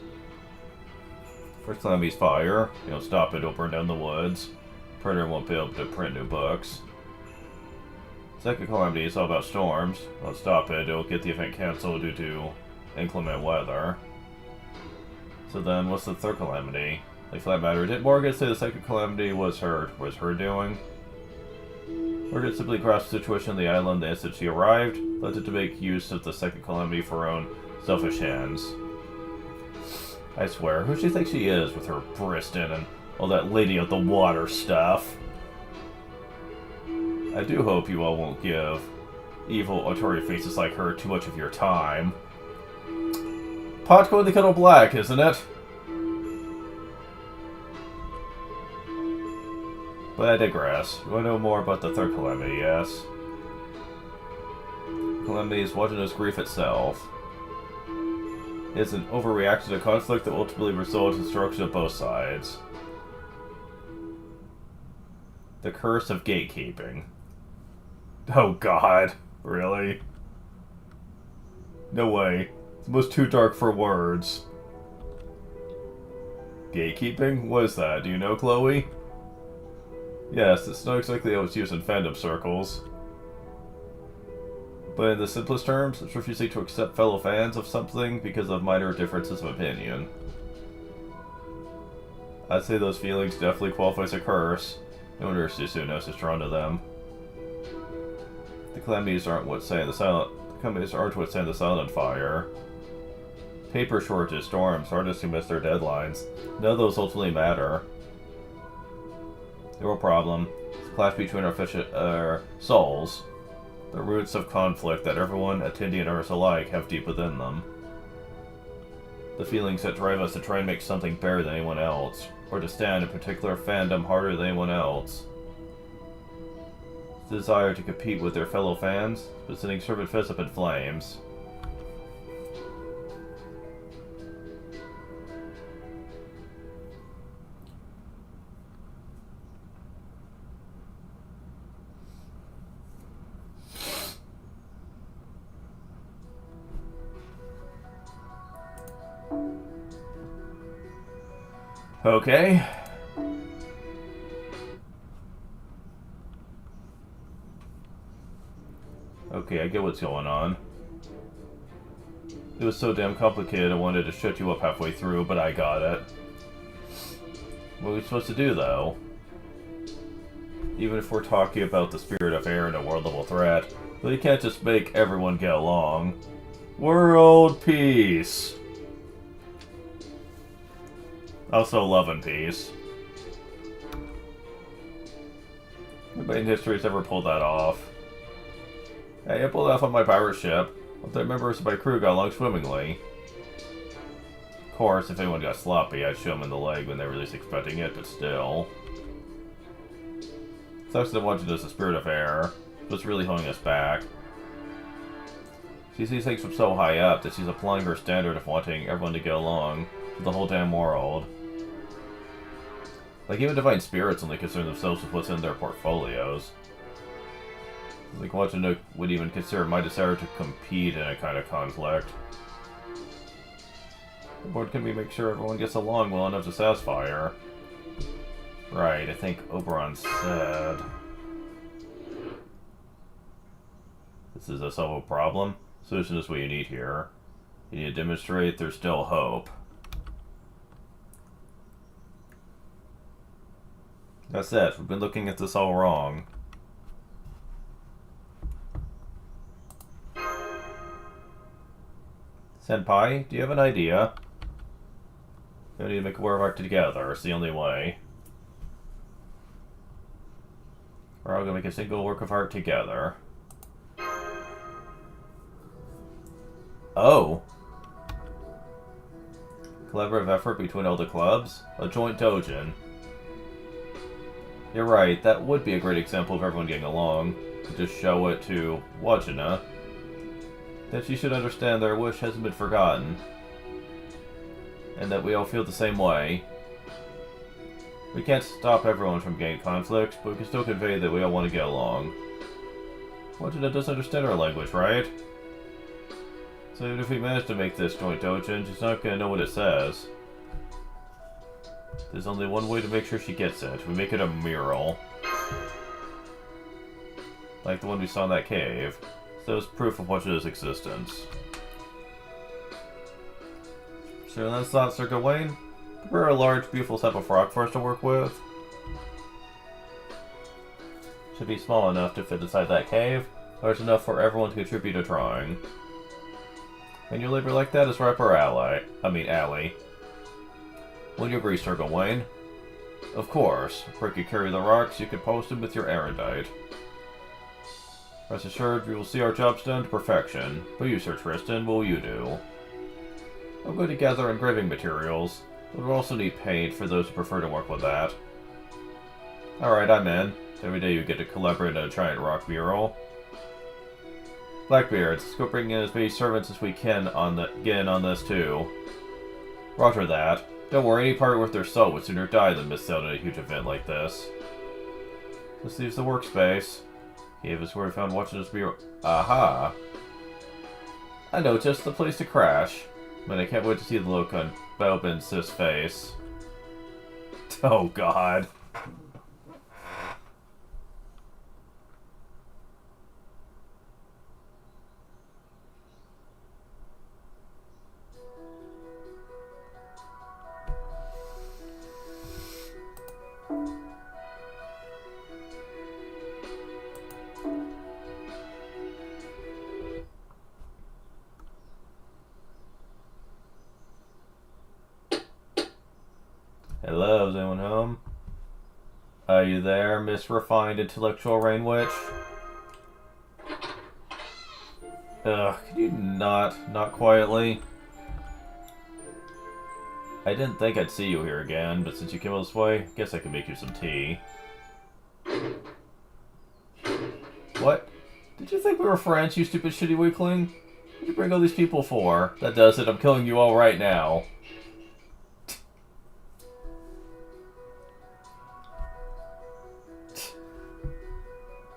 First calamity's fire. You don't stop it, it'll burn down the woods. Printer won't be able to print new books. Second calamity is all about storms. Don't stop it, it'll get the event cancelled due to inclement weather. So then, what's the third calamity? Like, for that matter, did Morgan say the second calamity was her doing? Morgan simply grasped the situation on the island the instant she arrived, led it to make use of the second calamity for her own selfish hands. I swear, who she thinks she is with her Briston and all that Lady of the Water stuff? I do hope you all won't give evil Otori faces like her too much of your time. Pot going the kettle black, isn't it? But I digress. You want to know more about the third calamity, yes? Calamity is Wajina's grief itself. It's an overreaction to conflict that ultimately results in destruction of both sides. The curse of gatekeeping. Oh god, really? No way. It's almost too dark for words. Gatekeeping? What is that? Do you know, Chloe? Yes, it's not exactly how it's used in fandom circles. But in the simplest terms, it's refusing to accept fellow fans of something because of minor differences of opinion. I'd say those feelings definitely qualify as a curse. No wonder Susunos is drawn to them. The calamities aren't what set the silent on fire. Paper shortages, storms, artists who miss their deadlines. None of those ultimately matter. The real problem is the clash between our souls. The roots of conflict that everyone, attendee and others alike, have deep within them. The feelings that drive us to try and make something better than anyone else, or to stand in a particular fandom harder than anyone else. The desire to compete with their fellow fans, but sending Servant Fist up in flames. Okay. Okay, I get what's going on. It was so damn complicated I wanted to shut you up halfway through, but I got it. What are we supposed to do, though? Even if we're talking about the spirit of air and a world-level threat, we can't just make everyone get along. World peace! Also love and peace. Nobody in history has ever pulled that off. Hey, I pulled it off on my pirate ship. But the members of my crew got along swimmingly. Of course, if anyone got sloppy, I'd shoot them in the leg when they were least expecting it, but still. Sucks that watching us the spirit of air. What's really holding us back. She sees things from so high up that she's applying her standard of wanting everyone to get along to the whole damn world. Like, even Divine Spirits only concern themselves with what's in their portfolios. Like, Watchanook would even consider my desire to compete in a kind of conflict. What can we make sure everyone gets along well enough to satisfy her? Right, I think Oberon said... This is a solvable problem. Solution is what you need here. You need to demonstrate there's still hope. That's it. We've been looking at this all wrong. Senpai, do you have an idea? We need to make a war of art together. It's the only way. We're all gonna make a single work of art together. Oh! Collaborative effort between all the clubs? A joint dojin. You're right, that would be a great example of everyone getting along. Just show it to Wajina. Then she should understand their wish hasn't been forgotten. And that we all feel the same way. We can't stop everyone from getting conflicts, but we can still convey that we all want to get along. Wajina doesn't understand our language, right? So even if we manage to make this joint dojin, she's not going to know what it says. There's only one way to make sure she gets it. We make it a mural. Like the one we saw in that cave. So it's proof of Wajina's existence. So that's thought, Sir Gawain. Prepare a large, beautiful type of rock for us to work with. Should be small enough to fit inside that cave, large enough for everyone to contribute to drawing. And your labor like that is right up our alley. Will you agree, Sir Gawain? Of course. If Rick could carry the rocks, you could post them with your erudite. Rest assured, we will see our jobs done to perfection. But you, Sir Tristan, what will you do? I'm going to gather engraving materials, but we'll also need paint for those who prefer to work with that. Alright, I'm in. Every day you get to collaborate on a giant rock mural. Blackbeards, let's go bring in as many servants as we can get in on this too. Roger that. Don't worry, any party worth their salt would sooner die than miss out on a huge event like this. This leaves the workspace. Gave us where we found watching this mural. Aha! I know, just the place to crash. But I can't wait to see the look on Balbin's sis face. Oh god. Hello, is anyone home? Are you there, Miss Refined Intellectual Rain Witch? Ugh, can you not quietly? I didn't think I'd see you here again, but since you came all this way, I guess I can make you some tea. What? Did you think we were friends, you stupid shitty weakling? What did you bring all these people for? That does it, I'm killing you all right now.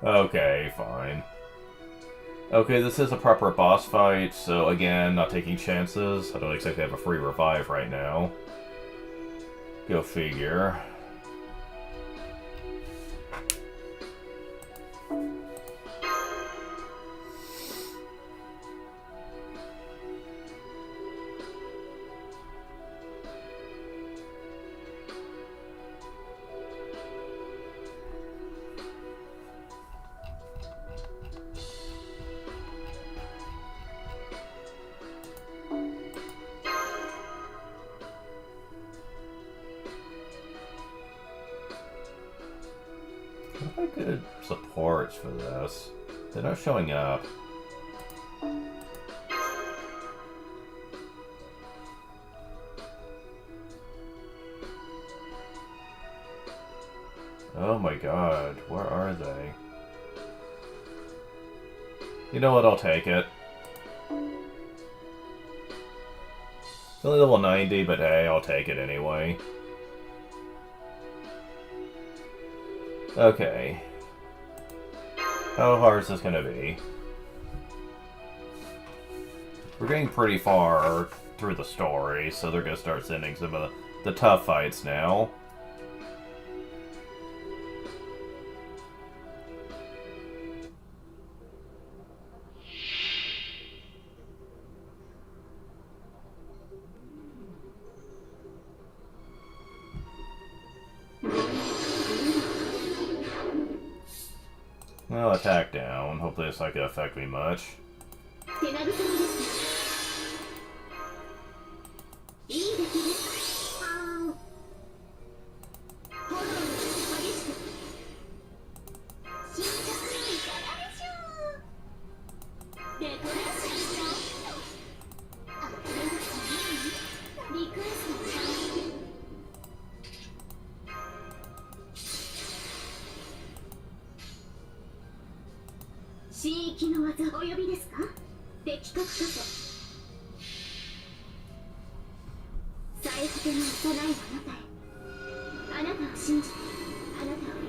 Okay, fine. Okay, this is a proper boss fight, so again, not taking chances. I don't exactly have a free revive right now. Go figure. What are good supports for this? They're not showing up. Oh my god, where are they? You know what, I'll take it. It's only level 90, but hey, I'll take it anyway. Okay. How hard is this gonna be? We're getting pretty far through the story, so they're gonna start sending some of the tough fights now. Well, attack down. Hopefully it's not gonna affect me much.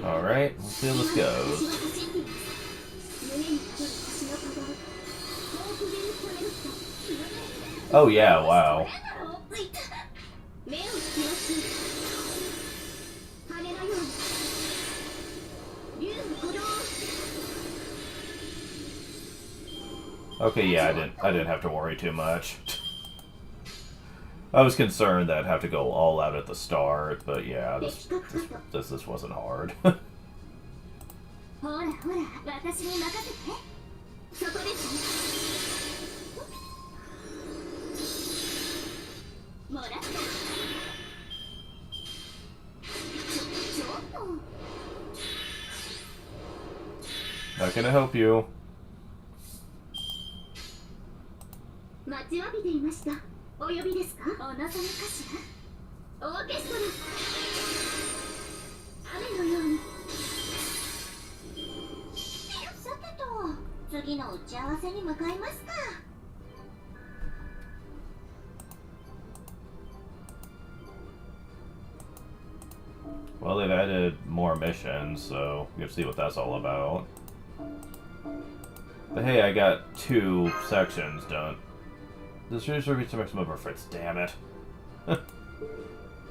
Alright, let's see how this goes. Oh yeah, wow. Okay, yeah, I didn't have to worry too much. I was concerned that I'd have to go all out at the start, but yeah, this wasn't hard. Not gonna help you. 待ちわびていました。お呼びですか？お望みかしら？オーケストラ。雨のように。さてと、次の打ち合わせに向かいますか。Well, they've added more missions, so we have to see what that's all about. But hey, I got 2 sections done. This usually reach some maximum efforts, damn it.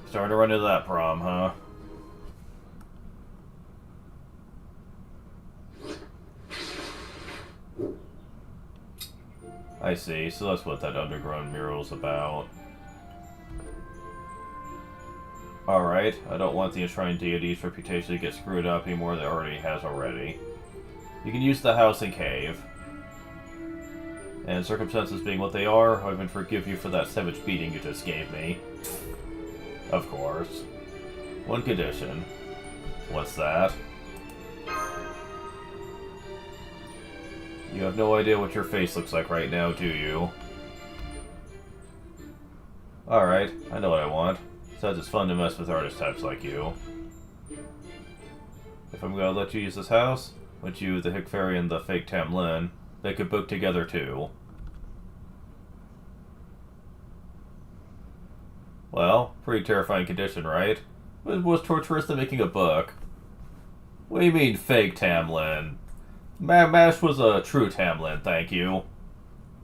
Starting to run into that problem, huh? I see, so that's what that underground mural's about. Alright, I don't want the enshrined deity's reputation to get screwed up any more than it already has already. You can use the house and cave. And circumstances being what they are, I even forgive you for that savage beating you just gave me. Of course. One condition. What's that? You have no idea what your face looks like right now, do you? Alright, I know what I want. Besides, it's fun to mess with artist types like you. If I'm gonna let you use this house, would you, the Hick Fairy, and the fake Tam Lin, they could book together too. Well, pretty terrifying condition, right? It was torturous than making a book. What do you mean, fake Tam Lin? Mash was a true Tam Lin, thank you.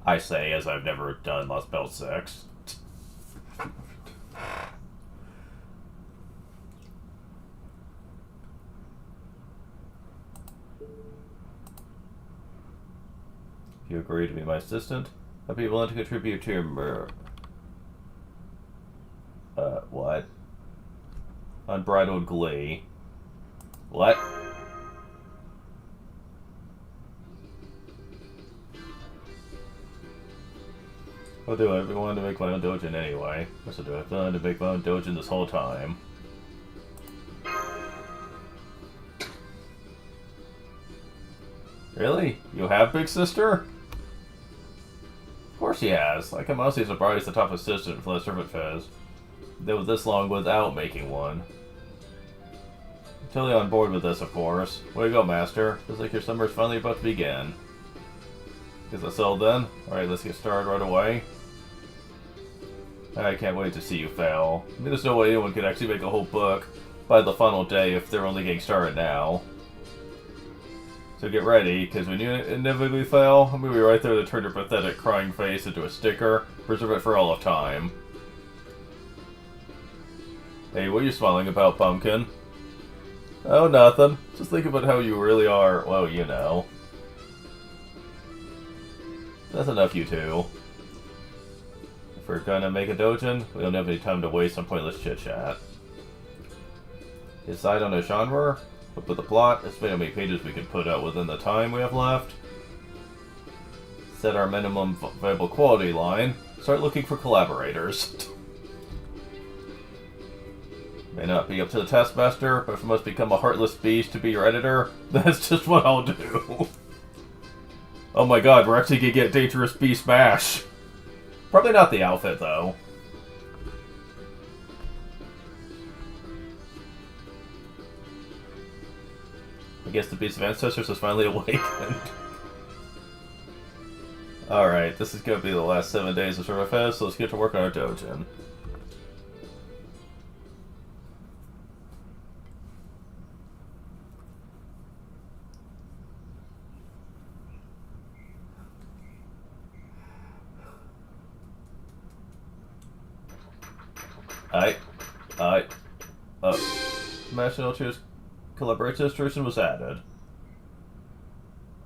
I say, as I've never done Lost Belt 6. If you agree to be my assistant, I'll be willing to contribute to your what? Unbridled glee. What? I'll do it. I wanted to make my own dojin anyway. What's it do? I've done to make my own dojin this whole time. Really? You have, big sister? Of course he has. I can honestly surprised the top assistant for the servant fez. They were this long without making one. I'm totally on board with this, of course. Way to go, Master. Feels like your summer's finally about to begin. Is that settled then? Alright, let's get started right away. I can't wait to see you fail. I mean, there's no way anyone could actually make a whole book by the final day if they're only getting started now. So get ready, because when you inevitably fail, I'm going to be right there to turn your pathetic crying face into a sticker, preserve it for all of time. Hey, what are you smiling about, Pumpkin? Oh, nothing. Just think about how you really are, well, you know. That's enough, you two. If we're gonna make a dojin, we don't have any time to waste on pointless chit-chat. Decide on a genre, but with the plot, estimate how many pages we can put out within the time we have left. Set our minimum viable quality line. Start looking for collaborators. May not be up to the taskmaster, but if it must become a heartless beast to be your editor, that's just what I'll do. Oh my god, we're actually gonna get Dangerous Beast Smash. Probably not the outfit, though. I guess the Beast of Ancestors has finally awakened. Alright, this is gonna be the last 7 days of Server Fest, so let's get to work on our dojin. National Choose Collaborative illustration was added.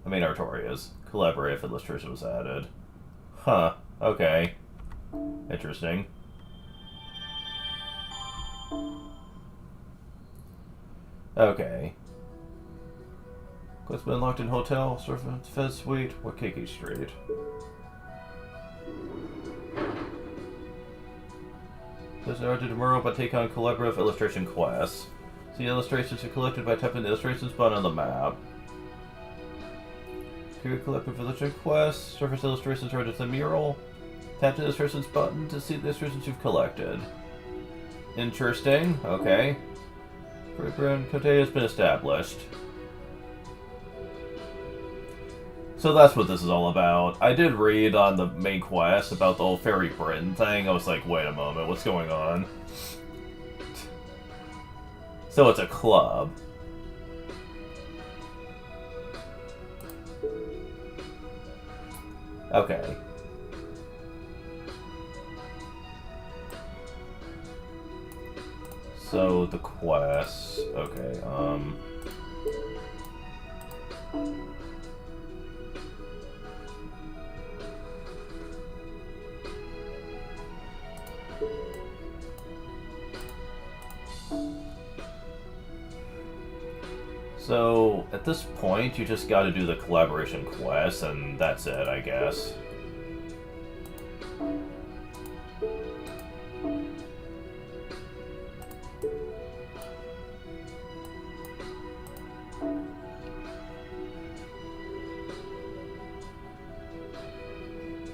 I mean, Artorias. Collaborative illustration was added. Huh. Okay. Interesting. Okay. Quest been locked in hotel, Servant Fez Suite, Wakiki Street. There's no to tomorrow, but take on collaborative illustration quests. See illustrations are collected by tapping the illustrations button on the map. Create collective illustration quests. Surface illustrations are added to the mural. Tap the illustrations button to see the illustrations you've collected. Interesting. Okay. Brand Cote has been established. So that's what this is all about. I did read on the main quest about the whole Fairy Britain thing. I was like, wait a moment, what's going on? So it's a club. Okay. So the quest. Okay, So, at this point, you just gotta do the collaboration quest, and that's it, I guess.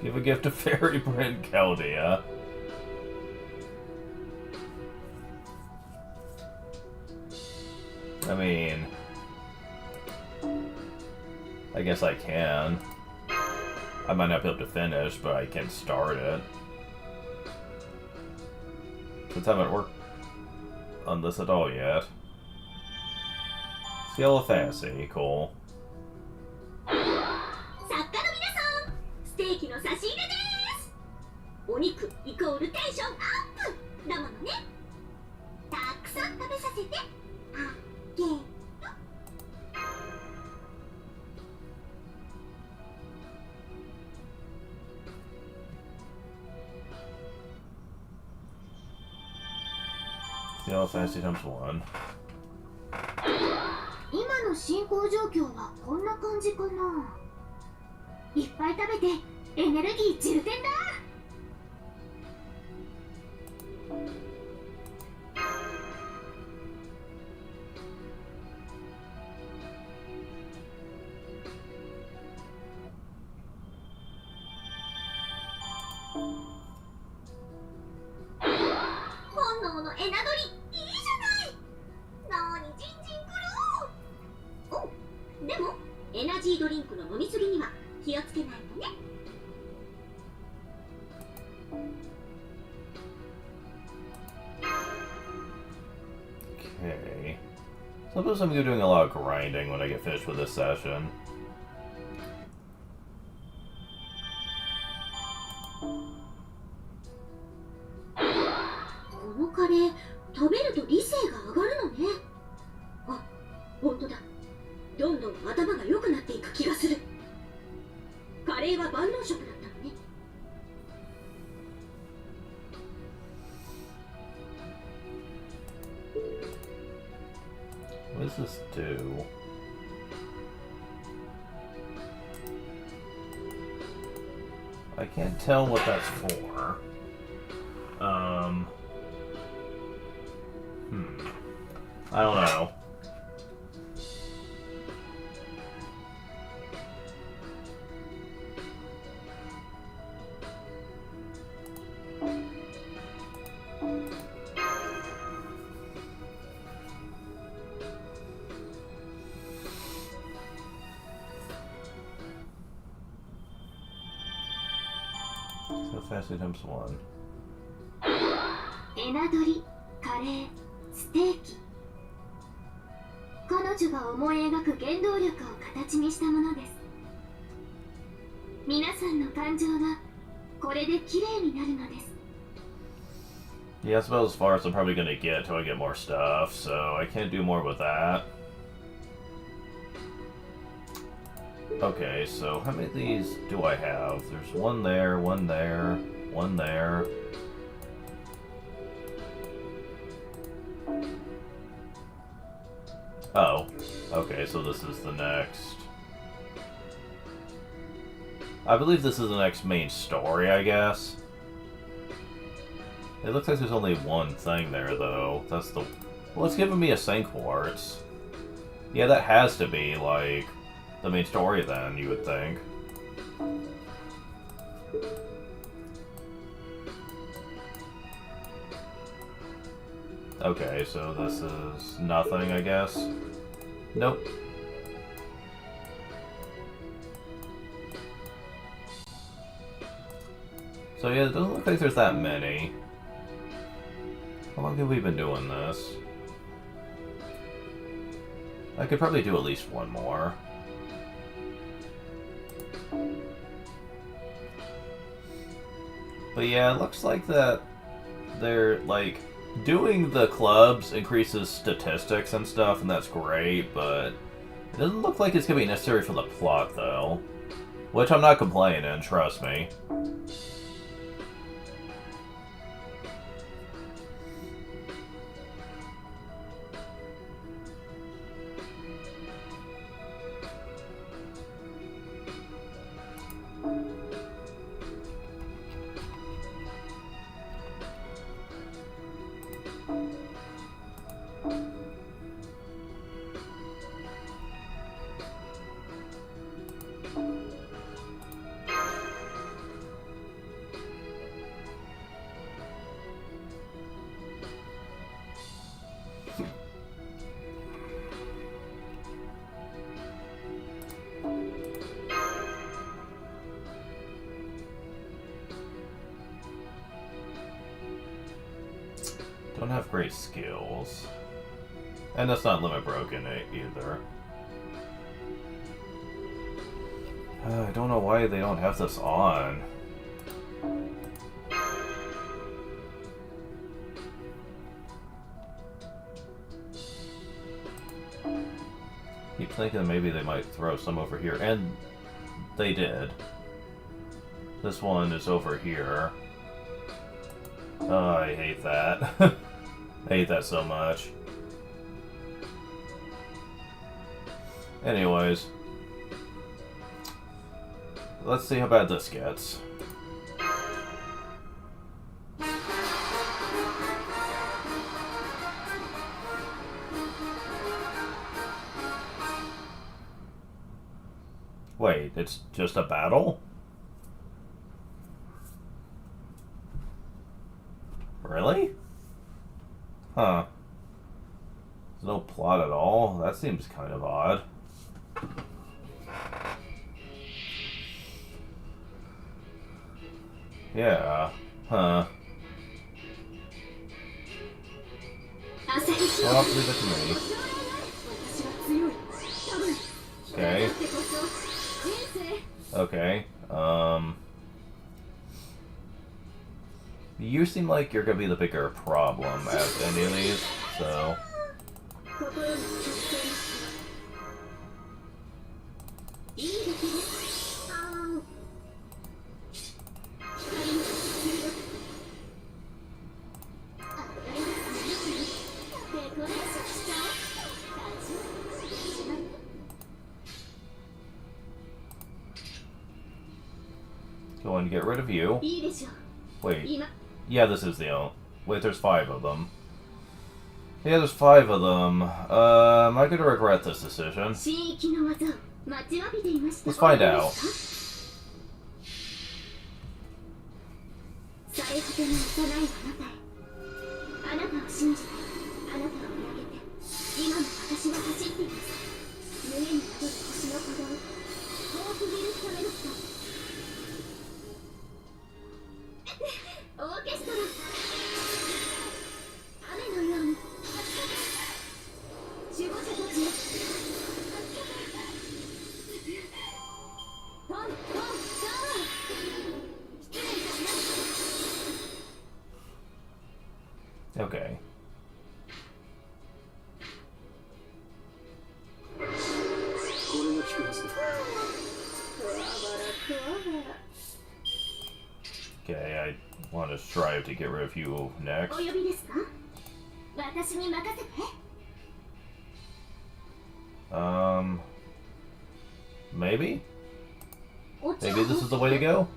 Give a gift to Fairy Brand Chaldea. I mean, I guess I can. I might not be able to finish, but I can start it. Since I haven't worked on this at all yet. Scale of Fantasy, cool. 作家の皆さん、ステーキの差し入れです。お肉イコールテンションアップだものね。たくさん食べさせてあげる。Scale of Fantasy times 1. 今の進行状況はこんな感じかな。いっぱい食べてエネルギー充填だ。本能のエナドリいいじゃない。なにジンジンくる。お、でもエナジードリンクの飲みすぎには気をつけないとね。Okay. Suppose I'm gonna be doing a lot of grinding when I get finished with this session. このカレー食べると理性が上がるのね。あ、本当だ。どんどん頭が良くなっていく気がする。カレーは万能食だったのね。What does this do? I can't tell what that's for. I don't know. So fast times 1. エナドリ、カレー、ステーキ。彼女が思い描く原動力を形にしたものです。皆さんの感情がこれで綺麗になるのです。 Yeah, that's about as far as I'm probably gonna get till I get more stuff, so I can't do more with that. Okay, so how many of these do I have? There's one there, one there, one there. Oh, okay, so this is the next... I believe this is the next main story, I guess. It looks like there's only one thing there, though. That's the... Well, it's giving me a Sync Quartz. Yeah, that has to be, like, the main story then, you would think. Okay, so this is nothing, I guess. Nope. So yeah, it doesn't look like there's that many. How long have we been doing this? I could probably do at least one more. But yeah, it looks like that they're, like, doing the clubs increases statistics and stuff, and that's great, but it doesn't look like it's going to be necessary for the plot, though. Which I'm not complaining, trust me. Don't have great skills. And that's not limit broken either. I don't know why they don't have this on. Keep thinking maybe they might throw some over here, and they did. This one is over here. Oh, I hate that. I hate that so much. Anyways. Let's see how bad this gets. Wait, it's just a battle? Really? Huh. There's no plot at all? That seems kind of odd. Yeah. Huh. Well, leave it to me. Okay. Okay. You seem like you're gonna be the bigger problem as any of these, so... Going to get rid of you. Wait. Yeah, this is the only... Wait, there's 5 of them. Yeah, there's 5 of them. Am I gonna regret this decision? Let's find out. Okay. Okay, I want to strive to get rid of you next. Maybe? Maybe this is the way to go?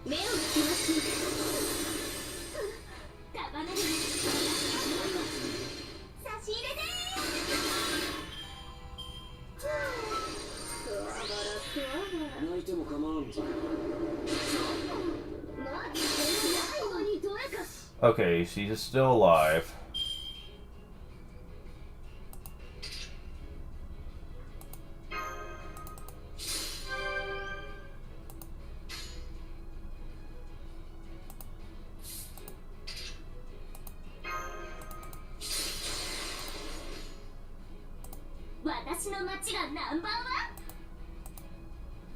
Okay, she is still alive.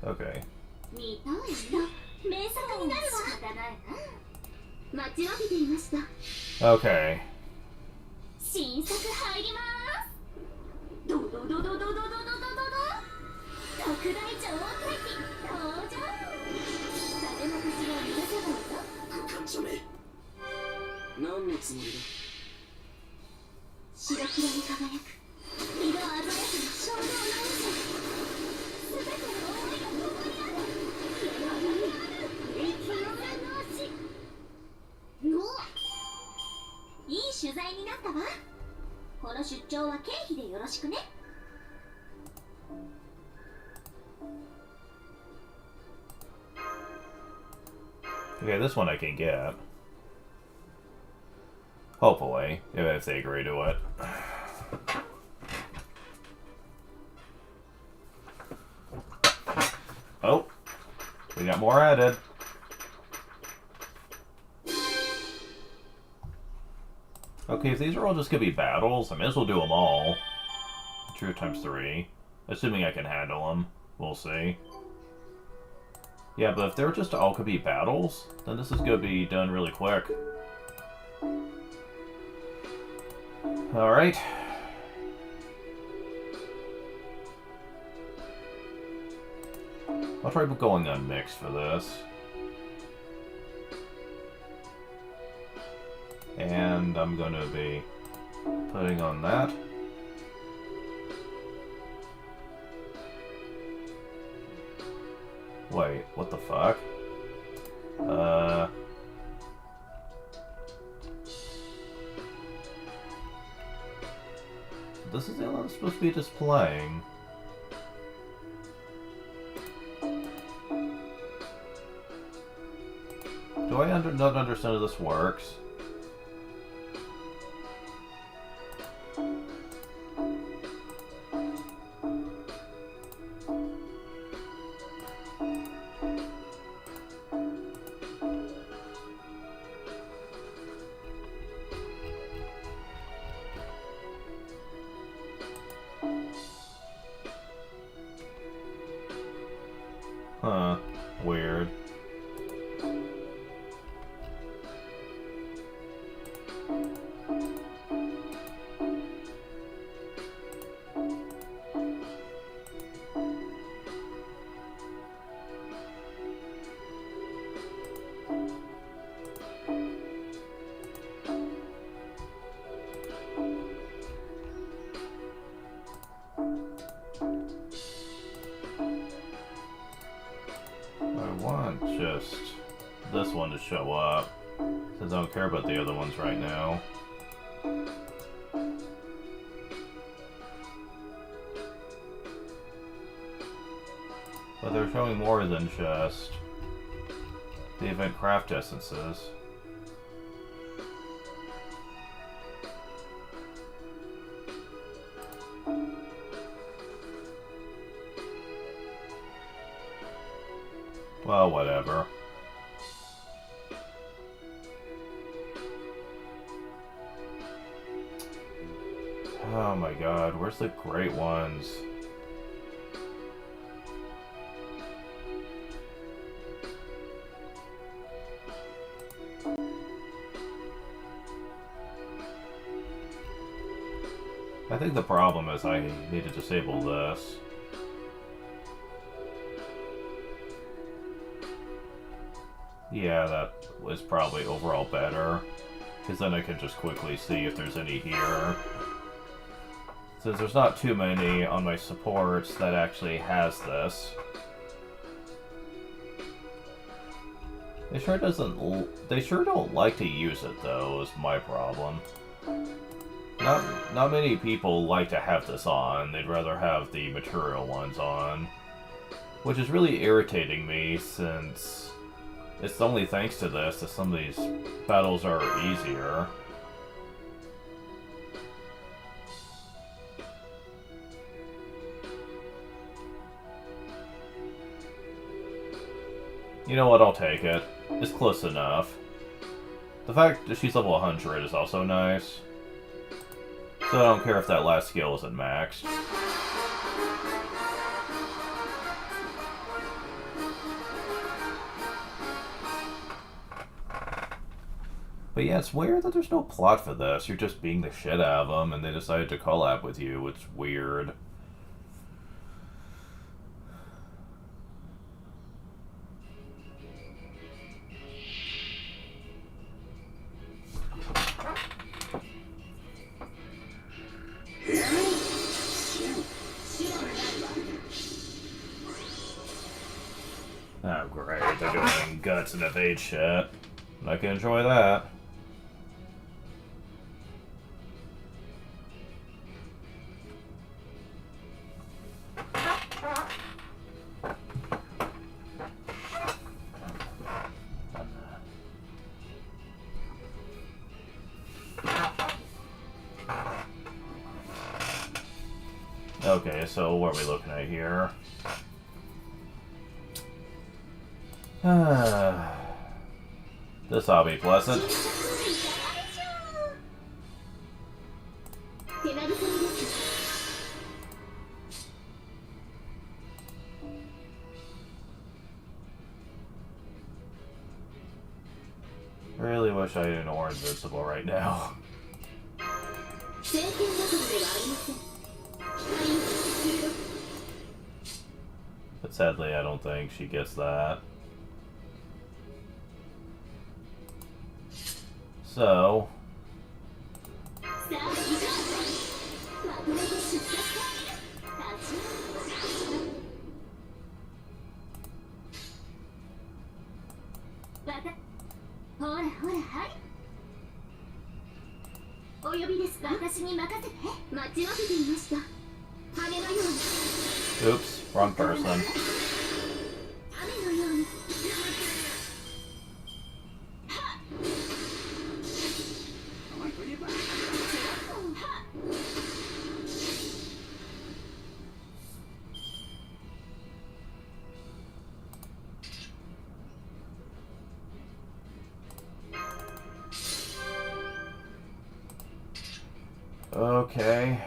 Okay. Okay. Okay, this one I can get. Hopefully, if they agree to it. Oh, we got more added. Okay, if these are all just gonna be battles, I may as well do them all. True times 3. Assuming I can handle them. We'll see. Yeah, but if they're just all gonna be battles, then this is gonna be done really quick. Alright. I'll try going on mix for this. And I'm gonna be putting on that. Wait, what the fuck? This is the one I'm supposed to be displaying. Do I not understand how this works? Huh. Weird. Just this one to show up, since I don't care about the other ones right now. But they're showing more than just the event craft essences. Well, whatever. Oh my god, where's the great ones? I think the problem is I need to disable this. Yeah, that was probably overall better, because then I can just quickly see if there's any here. Since there's not too many on my supports that actually has this. They sure don't like to use it though, is my problem. Not many people like to have this on, they'd rather have the material ones on. Which is really irritating me, since it's only thanks to this that some of these battles are easier. You know what, I'll take it. It's close enough. The fact that she's level 100 is also nice. So I don't care if that last skill isn't maxed. But yeah, it's weird that there's no plot for this. You're just beating the shit out of them, and they decided to collab with you. It's weird. Oh, great. They're doing guts and evade shit. I can enjoy that. Okay, so what are we looking at here? This ought to be pleasant. Really wish I didn't or invincible right now. But sadly, I don't think she gets that. So... Oops, wrong person. Okay.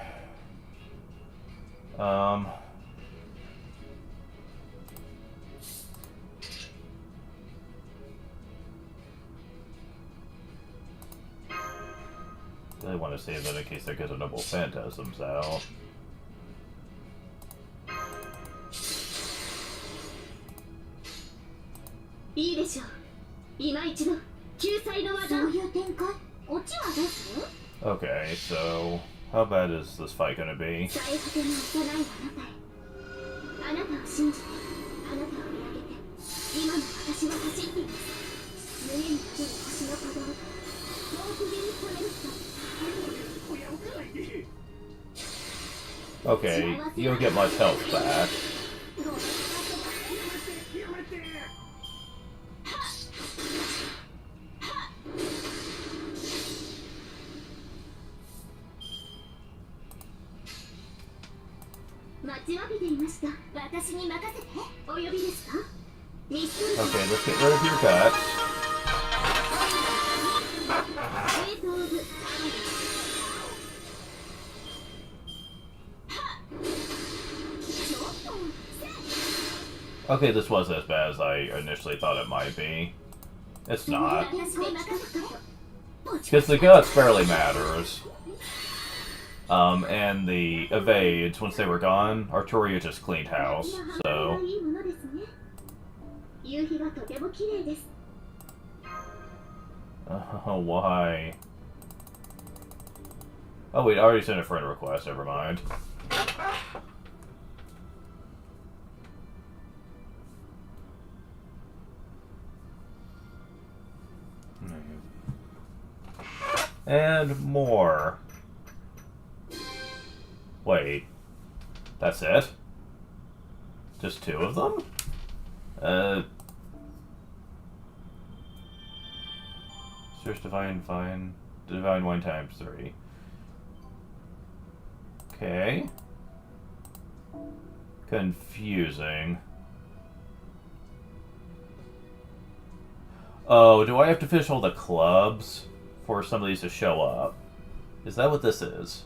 Really want to save that in case there gets a double phantasms out. Okay, so how bad is this fight gonna be? Okay, you don't get much health back. Okay, let's get rid of your guts. Okay, this wasn't as bad as I initially thought it might be. It's not. Because the guts barely matters. And the evades, once they were gone, Arturia just cleaned house, so... why? Oh wait, I already sent a friend request, never mind. And more. Wait. That's it? Just two of them? Search Divine Wine times 3. Okay. Confusing. Oh, do I have to fish all the clubs for some of these to show up? Is that what this is?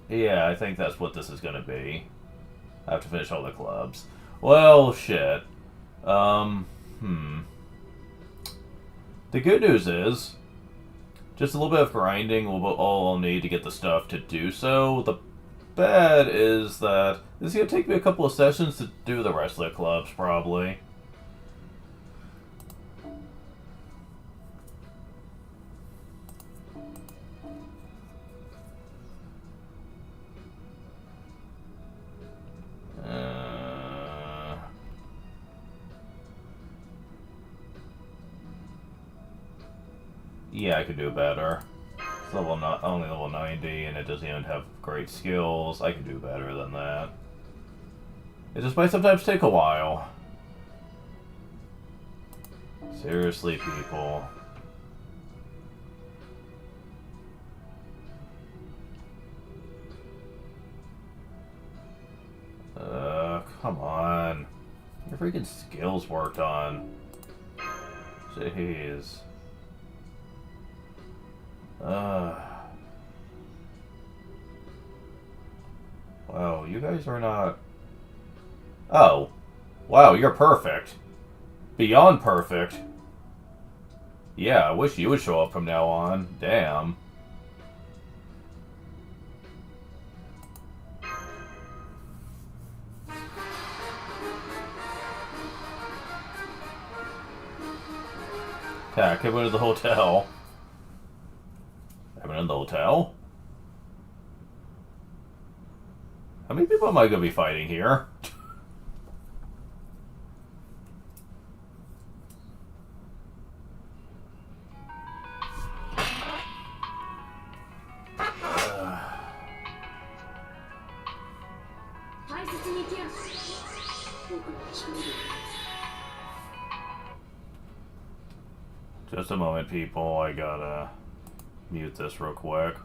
Yeah, I think that's what this is gonna be. I have to finish all the clubs. Well, shit. The good news is, just a little bit of grinding will be all I'll need to get the stuff to do so. The bad is that it's gonna take me a couple of sessions to do the rest of the clubs, probably. Yeah, I could do better. It's only level 90, and it doesn't even have great skills. I could do better than that. It just might sometimes take a while. Seriously, people. Come on. Your freaking skills worked on. Jeez. Wow, you guys are not... Oh. Wow, you're perfect. Beyond perfect. Yeah, I wish you would show up from now on. Damn. Tack, everyone to the hotel. Everyone in the hotel? How many people am I going to be fighting here? Just a moment, people. I gotta mute this real quick.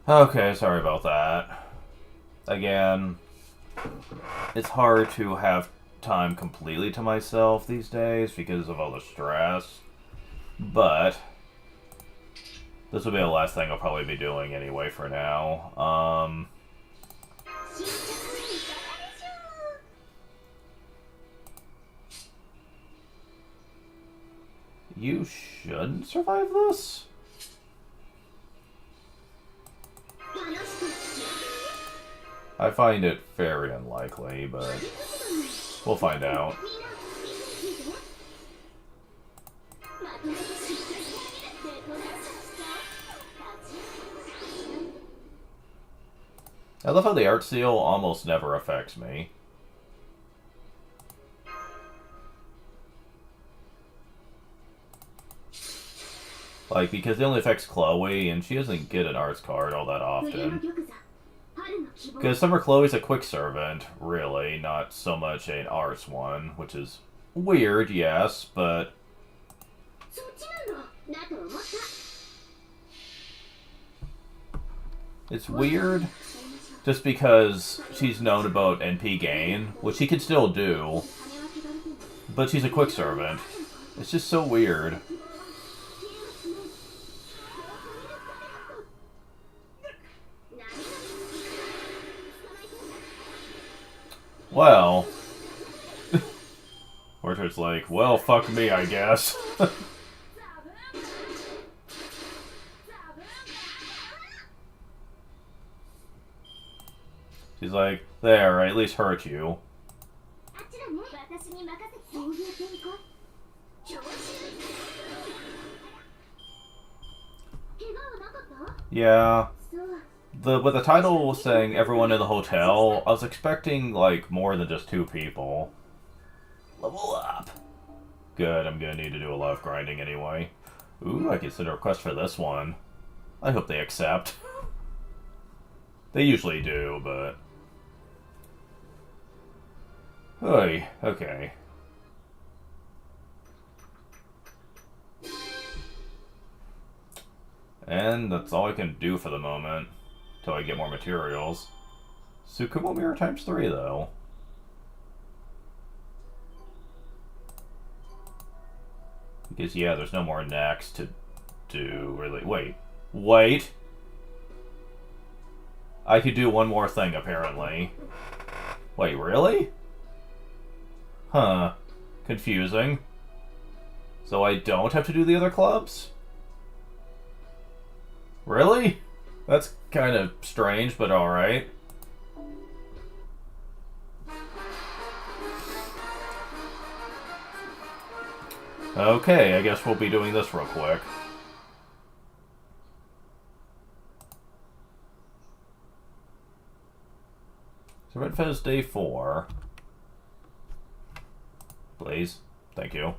Okay, sorry about that. Again, it's hard to have time completely to myself these days because of all the stress. But this will be the last thing I'll probably be doing anyway for now. You shouldn't survive this? I find it very unlikely, but we'll find out. I love how the art seal almost never affects me. Like, because it only affects Chloe, and she doesn't get an arts card all that often. Because Summer Chloe's a quick servant, really, not so much an arts one, which is weird, yes, but... It's weird just because she's known about NP gain, which she can still do, but she's a quick servant. It's just so weird. Well, Werther's like, well, fuck me, I guess. She's like, there, I at least hurt you. Yeah. With the title saying everyone in the hotel, I was expecting, like, more than just 2 people. Level up! Good, I'm gonna need to do a lot of grinding anyway. Ooh, I can send a request for this one. I hope they accept. They usually do, but... Oy, okay. And that's all I can do for the moment. Till I get more materials. Tsukumo Mirror times 3, though. Because, yeah, there's no more necks to do, really. Wait! I could do one more thing, apparently. Wait, really? Huh. Confusing. So I don't have to do the other clubs? Really? That's kind of strange, but alright. Okay, I guess we'll be doing this real quick. So Red Fez Day 4. Please. Thank you.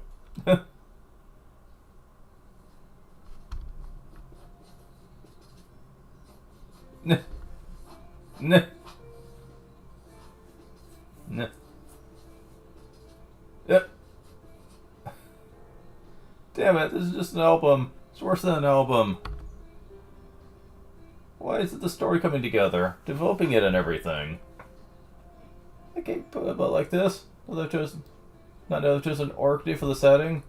Nah. Nah. Nah. Yep. Damn it, this is just an album. It's worse than an album. Why isn't the story coming together? Developing it and everything. I can't put it about like this. Not know I've chosen Orkney for the setting.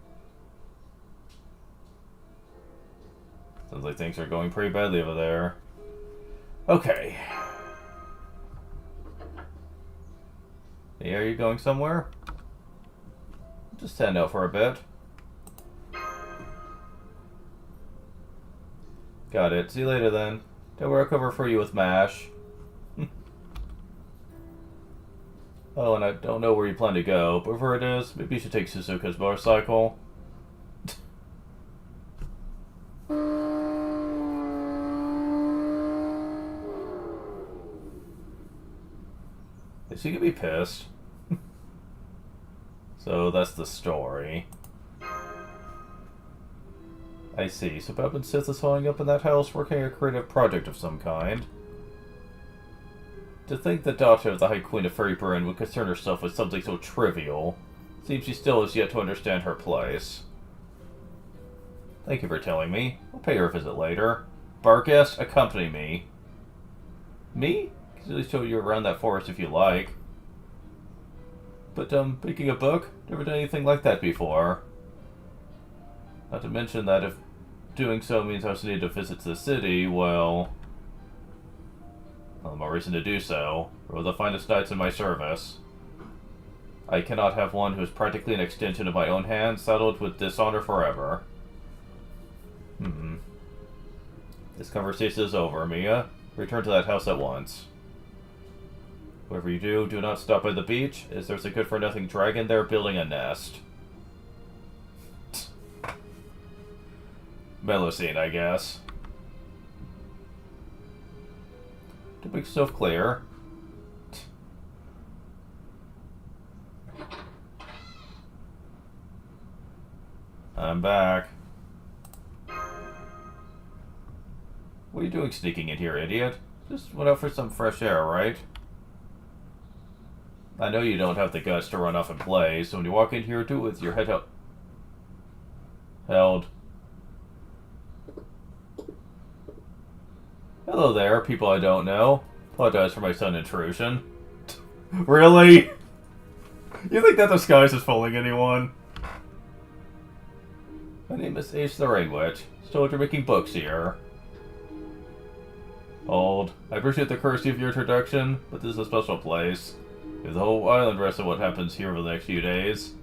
Sounds like things are going pretty badly over there. Okay. Hey, are you going somewhere? Just stand out for a bit. Got it. See you later then. Don't worry, I'll cover for you with MASH. Oh, and I don't know where you plan to go, but wherever it is, maybe you should take Suzuka's motorcycle. Is he gonna be pissed? So that's the story. I see. So Bob and Sith is hauling up in that house, working a creative project of some kind. To think the daughter of the High Queen of Fairy Burn would concern herself with something so trivial. Seems she still has yet to understand her place. Thank you for telling me. I'll pay her a visit later. Barguest, accompany me. Me? I can really show you around that forest if you like. But, picking a book? Never done anything like that before. Not to mention that if doing so means I also need to visit the city, well, more reason to do so. We're the finest knights in my service. I cannot have one who is practically an extension of my own hand saddled with dishonor forever. This conversation is over, Mia. Return to that house at once. Whatever you do, do not stop by the beach, as there's a good-for-nothing dragon there building a nest. Melusine, I guess. To make yourself clear. I'm back. What are you doing sneaking in here, idiot? Just went out for some fresh air, right? I know you don't have the guts to run off and play, so when you walk in here, do it with your head held. Hello there, people I don't know. Apologize for my sudden intrusion. Really? You think that disguise is fooling anyone? My name is Ace the Rain Witch. Still you're making books here. Hold. I appreciate the courtesy of your introduction, but this is a special place. We have the whole island rests on what happens here over the next few days.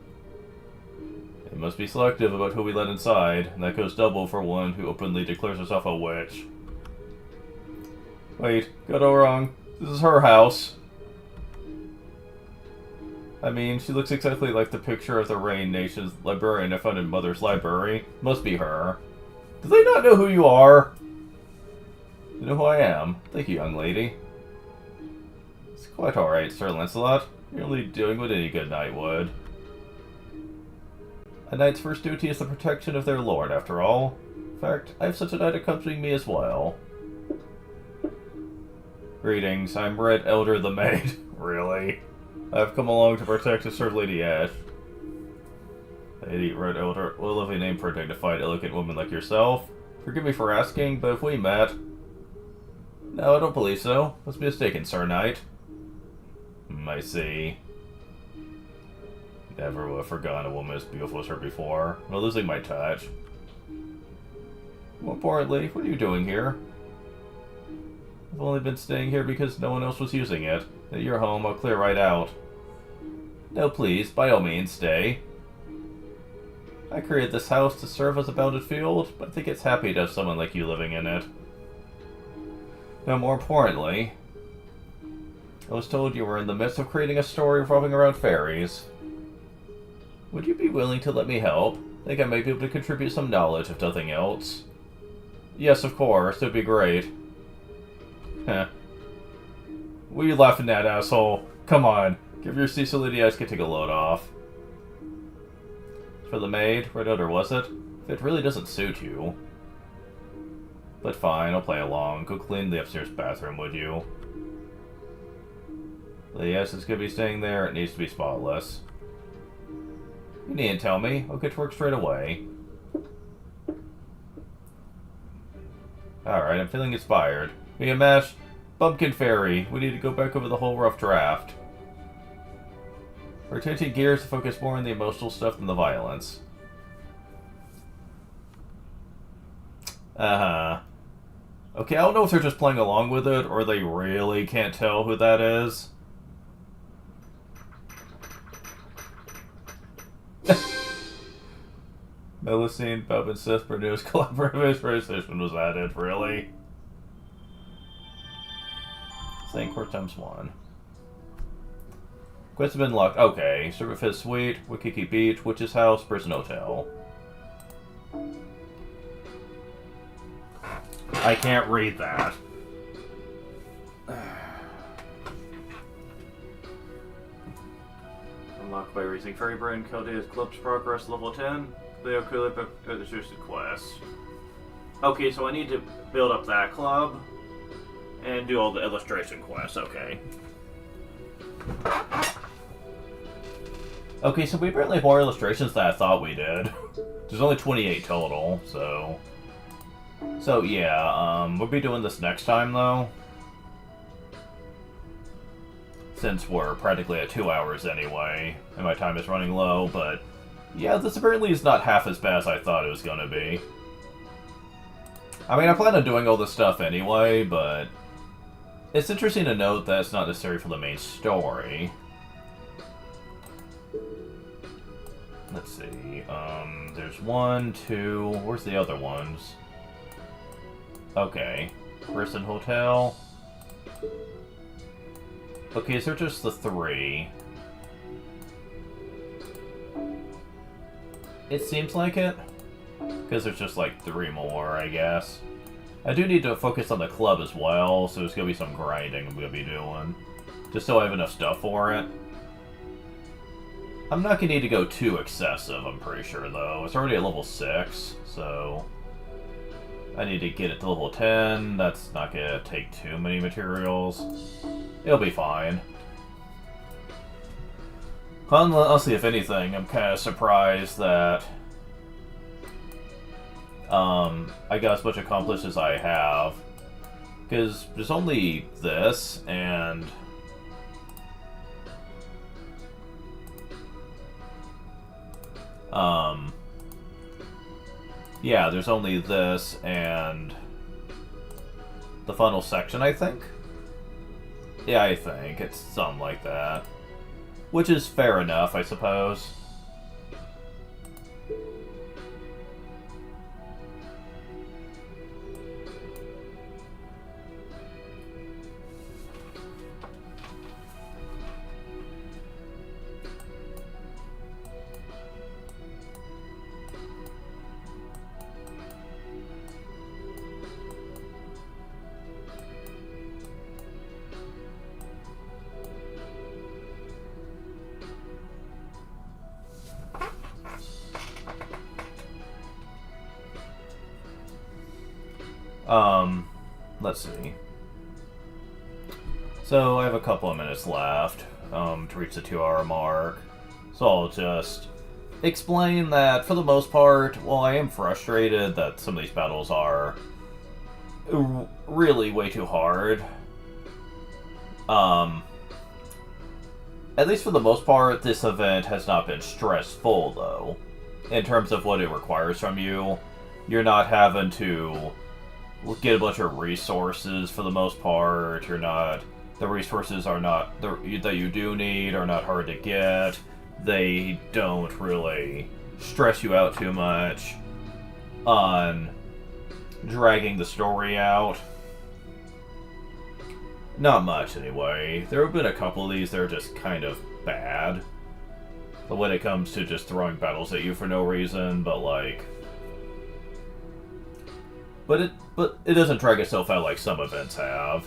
We must be selective about who we let inside, and that goes double for one who openly declares herself a witch. Wait, got it all wrong. This is her house. I mean, she looks exactly like the picture of the Rain Nation's librarian I found in Mother's library. Must be her. Do they not know who you are? You know who I am. Thank you, young lady. It's quite alright, Sir Lancelot. You're only doing what any good knight would. A knight's first duty is the protection of their lord, after all. In fact, I have such a knight accompanying me as well. Greetings, I'm Red Elder the Maid. Really? I've come along to protect and serve Lady Ash. Lady Red Elder, what a lovely name for a dignified, elegant woman like yourself. Forgive me for asking, but if we met... No, I don't believe so. Must be mistaken, Sir Knight. I see. Never would have forgotten a woman as beautiful as her before. I'm losing my touch. More importantly, what are you doing here? I've only been staying here because no one else was using it. At your home, I'll clear right out. No, please, by all means, stay. I created this house to serve as a bounded field, but I think it's happy to have someone like you living in it. Now, more importantly, I was told you were in the midst of creating a story revolving around fairies. Would you be willing to let me help? I think I might be able to contribute some knowledge, if nothing else. Yes, of course, it'd be great. Heh. What are you laughing at, asshole? Come on, give your Lady Ice get take a load off. For the maid, Red Elder, was it? It really doesn't suit you. But fine, I'll play along. Go clean the upstairs bathroom, would you? Lady Ice is gonna be staying there. It needs to be spotless. You needn't tell me. I'll get to work straight away. Alright, I'm feeling inspired. Me and Mash, Bumpkin Fairy. We need to go back over the whole rough draft. We're changing gears to focus more on the emotional stuff than the violence. Uh-huh. Okay, I don't know if they're just playing along with it, or they really can't tell who that is. Melusine, Bub, and Sith Berneau's collaborative inspiration was added, really? Saying court times 1. Quests have been locked. Okay, Servant Fizz Suite, Wikiki Beach, Witch's House, Prison Hotel. I can't read that. Unlocked by raising Fairy Brain, Caldea's Club's progress level 10. Leo could quest. Okay, so I need to build up that club and do all the illustration quests. Okay. Okay, so we apparently have more illustrations than I thought we did. There's only 28 total, so... So, yeah, we'll be doing this next time, though. since we're practically at 2 hours anyway, and my time is running low, but yeah, this apparently is not half as bad as I thought it was gonna be. I mean, I plan on doing all this stuff anyway, but it's interesting to note that it's not necessary for the main story. Let's see, there's 1, 2, where's the other ones? Okay, Prison Hotel. Okay, so just the 3. It seems like it, because there's just like 3 more, I guess. I do need to focus on the club as well, so there's going to be some grinding I'm going to be doing, just so I have enough stuff for it. I'm not going to need to go too excessive, I'm pretty sure, though. It's already at level 6, so I need to get it to level 10. That's not going to take too many materials. It'll be fine. Honestly, if anything, I'm kind of surprised that I got as much accomplished as I have. Because there's only this, and yeah, there's only this and the funnel section, I think? Yeah, I think. It's something like that. Which is fair enough, I suppose. Let's see. So I have a couple of minutes left to reach the 2-hour mark. So I'll just explain that for the most part, while I am frustrated that some of these battles are really way too hard, at least for the most part, this event has not been stressful, though. In terms of what it requires from you, you're not having to get a bunch of resources for the most part. You're not... The resources are not... that you do need are not hard to get. They don't really stress you out too much on dragging the story out. Not much, anyway. There have been a couple of these that are just kind of bad. But when it comes to just throwing battles at you for no reason, but like... But it doesn't drag itself out like some events have.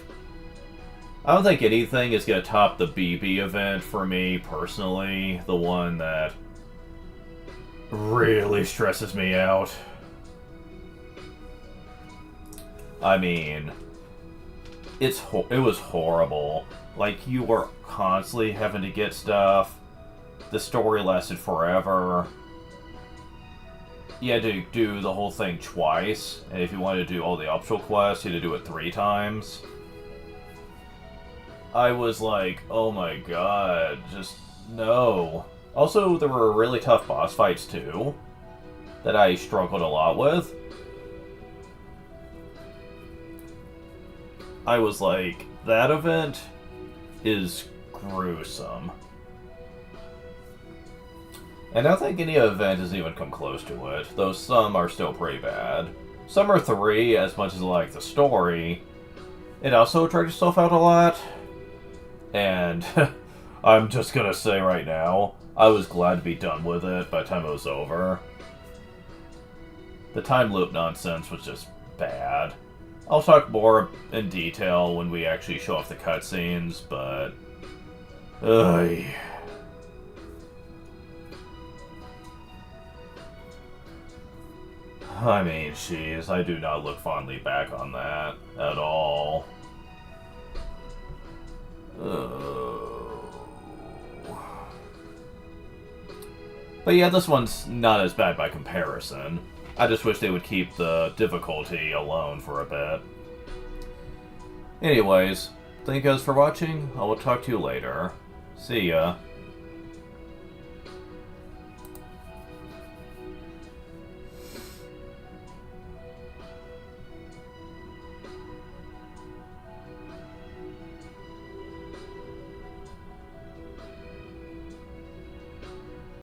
I don't think anything is going to top the BB event for me, personally. The one that really stresses me out. I mean, it was horrible. Like, you were constantly having to get stuff. The story lasted forever. You had to do the whole thing twice, and if you wanted to do all the optional quests, you had to do it 3 times. I was like, oh my god, just no. Also, there were really tough boss fights too, that I struggled a lot with. I was like, that event is gruesome. And I don't think any event has even come close to it, though some are still pretty bad. Some are 3, as much as I like the story. It also dragged itself out a lot. And I'm just gonna say right now, I was glad to be done with it by the time it was over. The time loop nonsense was just bad. I'll talk more in detail when we actually show off the cutscenes, but... Ugh. I mean, jeez, I do not look fondly back on that at all. But yeah, this one's not as bad by comparison. I just wish they would keep the difficulty alone for a bit. Anyways, Thank you guys for watching. I will talk to you later. See ya.